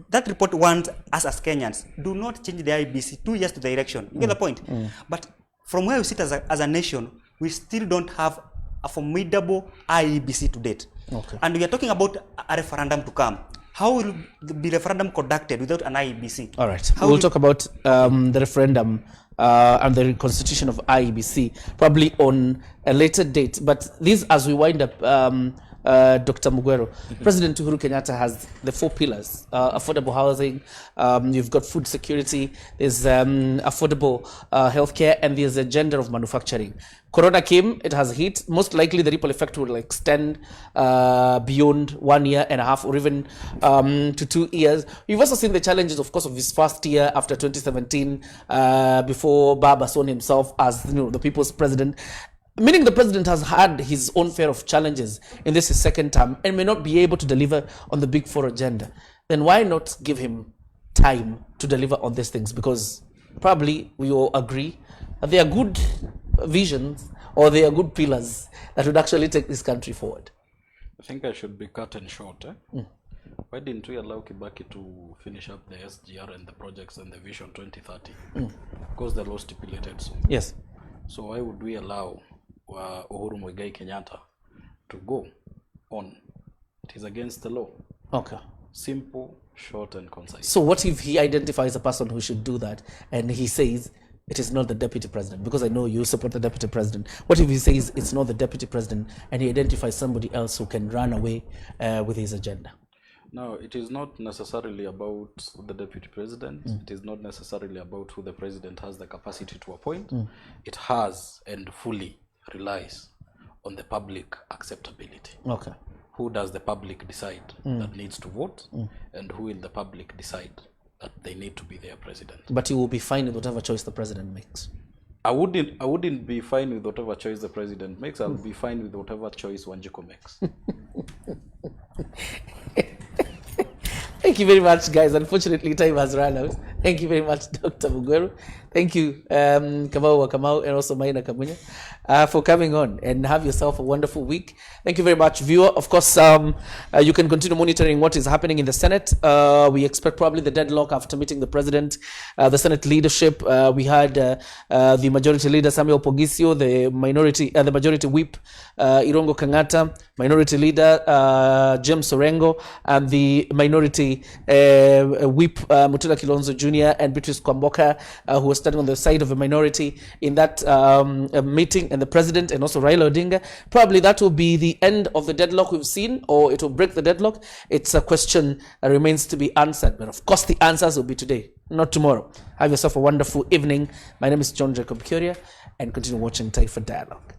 that report warns us as Kenyans, do not change the IEBC 2 years to the election. You get the point? But from where we sit as a nation, we still don't have a formidable IEBC to date. Okay. And we are talking about a referendum to come. How will the referendum conducted without an IEBC? All right. We'll talk about the referendum and the constitution of IEBC probably on a later date. But this, as we wind up, Dr. Mugwero, President Uhuru Kenyatta has the 4 pillars: affordable housing, you've got food security, there's affordable healthcare, and there's a gender of manufacturing. Corona came, it has hit. Most likely the ripple effect will extend beyond 1 year and a half, or even to 2 years. We've also seen the challenges, of course, of his first year after 2017, before Baba saw himself as the people's president. Meaning the president has had his own fair of challenges in this his second term and may not be able to deliver on the Big Four agenda. Then why not give him time to deliver on these things? Because probably we all agree that they are good visions, or they are good pillars that would actually take this country forward. I think I should be cut and short. Why didn't we allow Kibaki to finish up the SGR and the projects and the Vision 2030? Because the law stipulated so. Yes. So why would we allow Uhuru Muigai Kenyatta to go on? It is against the law. Okay. Simple, short, and concise. So what if he identifies a person who should do that, and he says it is not the deputy president? Because I know you support the deputy president. What if he says it's not the deputy president, and he identifies somebody else who can run away with his agenda? No, it is not necessarily about the deputy president. It is not necessarily about who the president has the capacity to appoint. It has and fully relies on the public acceptability. Okay. Who does the public decide that needs to vote, and who will the public decide that they need to be their president? But you will be fine with whatever choice the president makes. I wouldn't be fine with whatever choice the president makes. I'll be fine with whatever choice Wanjiku makes. Thank you very much, guys. Unfortunately, time has run out. Thank you very much, Dr. Mugwero. Thank you, Kamau Wakamau, and also Maina Kamunya, for coming on, and have yourself a wonderful week. Thank you very much, viewer. Of course, you can continue monitoring what is happening in the Senate. We expect probably the deadlock after meeting the president, the Senate leadership. We had the majority leader, Samuel Pogisio, the majority whip, Irongo Kangata, minority leader, James Orengo, and the minority whip, Mutula Kilonzo Jr. and Beatrice Kwamboka, who was standing on the side of a minority in that meeting, and the president and also Raila Odinga. Probably that will be the end of the deadlock we've seen, or it will break the deadlock. It's a question that remains to be answered, but of course the answers will be today, not tomorrow. Have yourself a wonderful evening. My name is John Jacob Curia, and continue watching Taifa Dialogue.